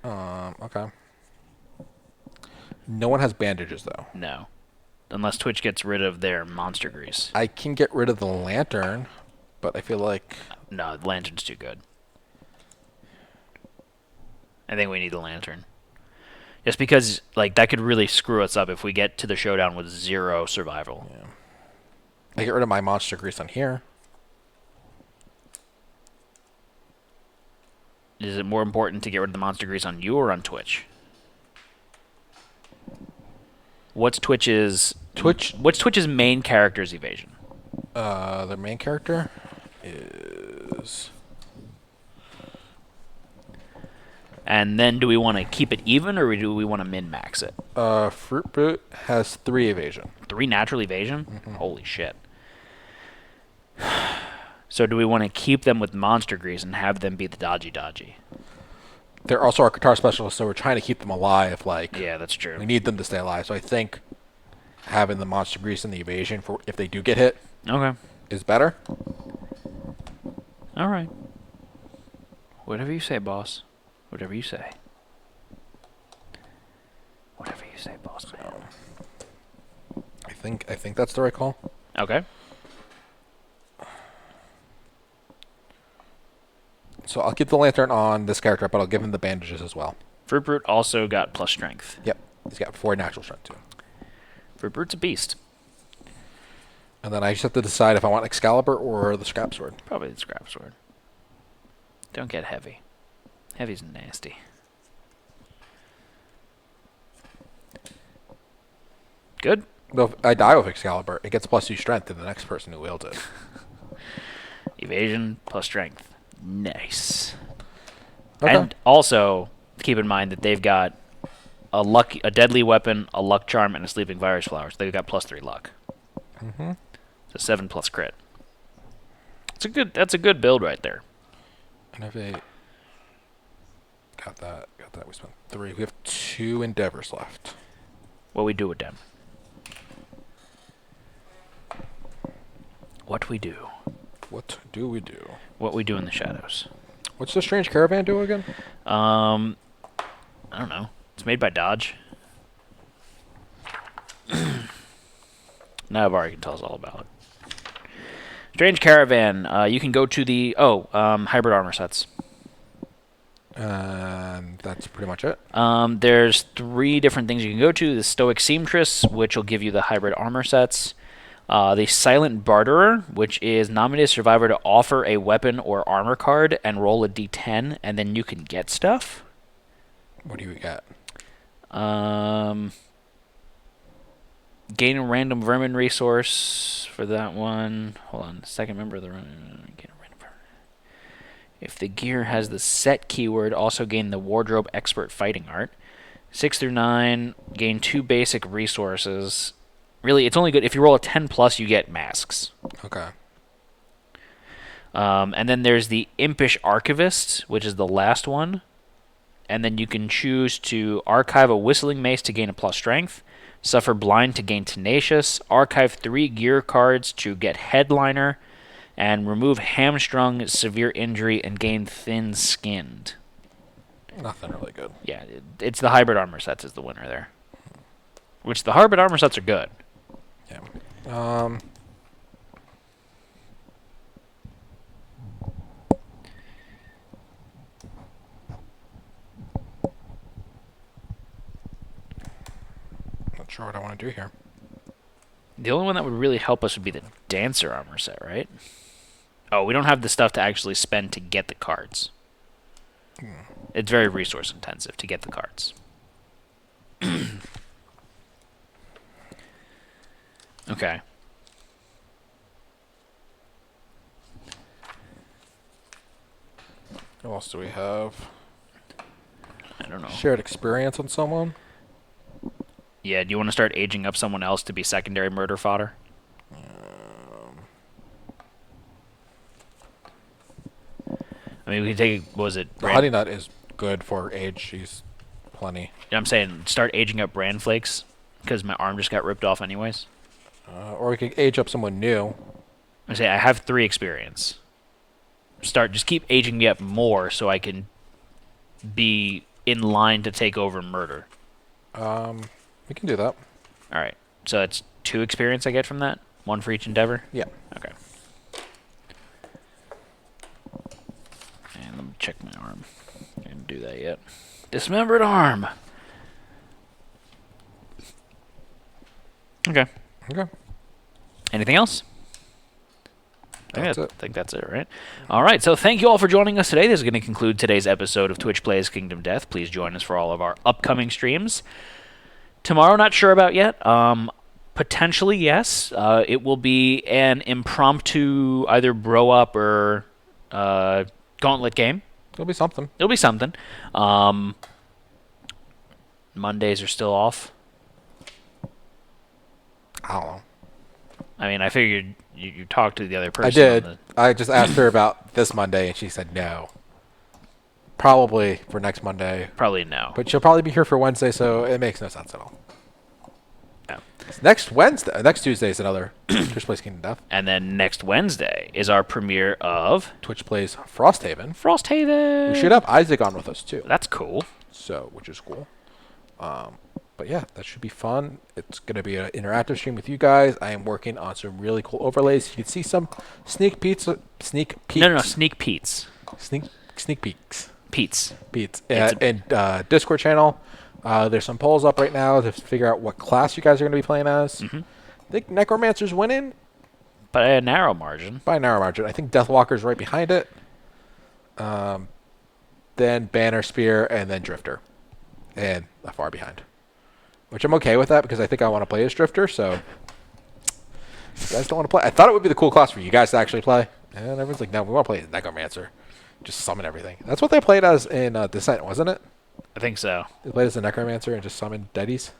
Okay. No one has bandages though. No. Unless Twitch gets rid of their monster grease. I can get rid of the lantern, but I feel like No, the lantern's too good. I think we need the lantern. Just because, like, that could really screw us up if we get to the showdown with 0 survival. yeah. I get rid of my Monster Grease on here. Is it more important to get rid of the monster grease on you or on Twitch? What's Twitch's main character's evasion? Their main character is. And then do we want to keep it even or do we want to min-max it? Fruit Brute has 3 evasion. 3 natural evasion? Holy shit. So do we want to keep them with monster grease and have them be the dodgy? They're also our guitar specialists, so we're trying to keep them alive. Like, Yeah, that's true. we need them to stay alive. So I think having the Monster Grease and the evasion for if they do get hit Okay. is better. All right. Whatever you say, boss. Whatever you say. Whatever you say, boss man. I think that's the right call. Okay. So I'll keep the lantern on this character, but I'll give him the bandages as well. Fruit Brute also got plus strength. Yep, he's got 4 natural strength too. Fruit Brute's a beast. And then I just have to decide if I want Excalibur or the Scrap Sword. Probably the scrap sword. Don't get heavy. Heavy's nasty. Good. Though if I die with Excalibur, it gets +2 strength to the next person who wields it. Evasion plus strength. Nice. Okay. And also keep in mind that they've got a deadly weapon, a luck charm, and a sleeping virus flower. So they've got +3 luck. Mm-hmm. So 7 plus crit. That's a good build right there. And if they got that, we spent 3. We have 2 endeavors left. What we do with them? What we do? What do we do? What we do in the shadows? What's the Strange Caravan do again? I don't know. It's made by Dodge. Now Navari can tell us all about it. Strange Caravan. You can go to the hybrid armor sets. And that's pretty much it. There's 3 different things you can go to. The Stoic Seamstress, which will give you the hybrid armor sets. The Silent Barterer, which is nominate a survivor to offer a weapon or armor card and roll a d10, and then you can get stuff. What do you get? Gain a random vermin resource for that one. Hold on. Second member of the gain a random vermin. If the gear has the set keyword, also gain the Wardrobe Expert Fighting Art. 6 through 9, gain 2 basic resources. Really, it's only good if you roll a 10 plus, you get masks. Okay. And then there's the Impish Archivist, which is the last one. And then you can choose to archive a Whistling Mace to gain a plus strength, Suffer Blind to gain Tenacious, archive 3 gear cards to get Headliner, and remove Hamstrung, Severe Injury, and gain Thin Skinned. Nothing really good. Yeah, it's the hybrid armor sets is the winner there. Which the hybrid armor sets are good. Yeah. Not sure what I want to do here. The only one that would really help us would be the Dancer armor set, right? Oh, we don't have the stuff to actually spend to get the cards. It's very resource intensive to get the cards. Okay. What else do we have? I don't know. Shared experience on someone? Yeah, do you want to start aging up someone else to be secondary murder fodder? I mean, we can take, what was it? The Honey Nut is good for age. She's plenty. I'm saying start aging up Bran Flakes, because my arm just got ripped off anyways. Or we could age up someone new. I say I have 3 experience. Just keep aging me up more so I can be in line to take over murder. We can do that. All right. So that's 2 experience I get from that? 1 for each endeavor? Yeah. Okay. And let me check my arm. I didn't do that yet. Dismembered arm. Okay. Okay. Anything else? That's I it. think that's it, right? All right, so thank you all for joining us today. This is going to conclude today's episode of Twitch Plays Kingdom Death. Please join us for all of our upcoming streams. Tomorrow, not sure about yet. Potentially, yes. It will be an impromptu either bro up or gauntlet game. It'll be something. It'll be something. Mondays are still off. I don't know. I mean, I figured you talked to the other person. I did. I just asked her about this Monday, and she said no. Probably for next Monday. Probably no. But she'll probably be here for Wednesday, so it makes no sense at all. No. Next Tuesday is another Twitch Plays Kingdom Death. And then next Wednesday is our premiere of Twitch Plays Frosthaven. Frosthaven. We should have Isaac on with us too. That's cool. So, which is cool. But yeah, that should be fun. It's going to be an interactive stream with you guys. I am working on some really cool overlays. You can see some sneak peeks. No, sneak peeks. Sneak peeks. Peets. And Discord channel. There's some polls up right now to figure out what class you guys are going to be playing as. Mm-hmm. I think Necromancer's winning By a narrow margin. by a narrow margin. I think Deathwalker's right behind it. Then Banner Spear, and then Drifter. And far behind. Which I'm okay with that because I think I want to play as Drifter, so if you guys don't want to play. I thought it would be the cool class for you guys to actually play. And everyone's like, no, we want to play as Necromancer. Just summon everything. That's what they played as in Descent, wasn't it? I think so. They played as a Necromancer and just summoned deadies.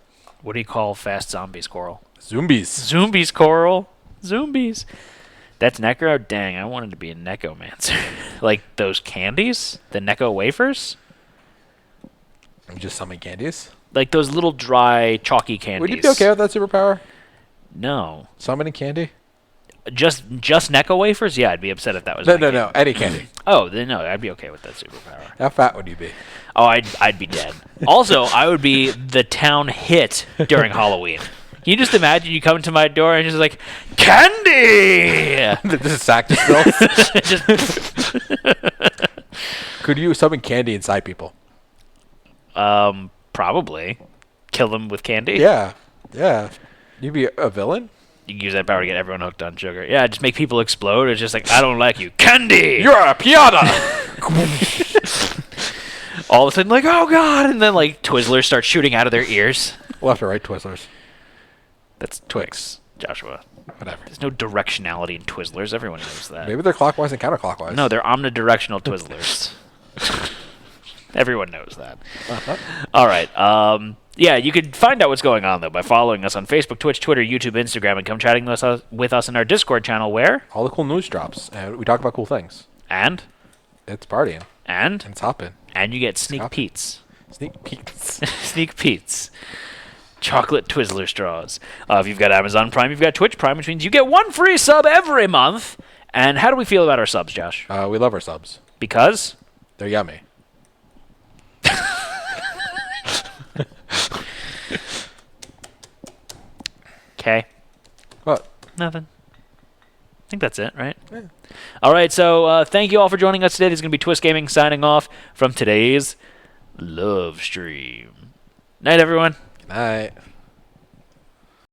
What do you call fast zombies, Coral? Zombies. Zombies, Coral. Zombies. That's Necro? Dang, I wanted to be a Necromancer. Like those candies? The Necco wafers? You just summon candies? Like those little dry, chalky candies. Would you be okay with that superpower? No. Summoning candy? Just Necco wafers? Yeah, I'd be upset if that was No. Any candy. Oh, then no, I'd be okay with that superpower. How fat would you be? Oh, I'd be dead. Also, I would be the town hit during Halloween. Can you just imagine you come to my door and just like, candy! This is sack just Just, Could you summon candy inside people? probably. Kill them with candy? Yeah. You'd be a villain? You can use that power to get everyone hooked on sugar. Yeah, just make people explode. It's just like, I don't like you. Candy! You're a piata! All of a sudden, like, oh god! And then, like, Twizzlers start shooting out of their ears. Left or right Twizzlers? That's Twix. Joshua. Whatever. There's no directionality in Twizzlers. Everyone knows that. Maybe they're clockwise and counterclockwise. No, they're omnidirectional Twizzlers. Everyone knows that. Uh-huh. All right. Yeah, you can find out what's going on, though, by following us on Facebook, Twitch, Twitter, YouTube, Instagram, and come chatting with us in our Discord channel where... All the cool news drops, and we talk about cool things. And? It's partying. And? It's hopping. And you get sneak peeks. Sneak peeks. Sneak peeks. Chocolate Twizzler straws. If you've got Amazon Prime, you've got Twitch Prime, which means you get one free sub every month. And how do we feel about our subs, Josh? We love our subs. Because? They're yummy. Okay. What? Nothing. I think that's it, right? Yeah. All right, so thank you all for joining us today. This is going to be Twist Gaming signing off from today's Love Stream. Night, everyone. Good night.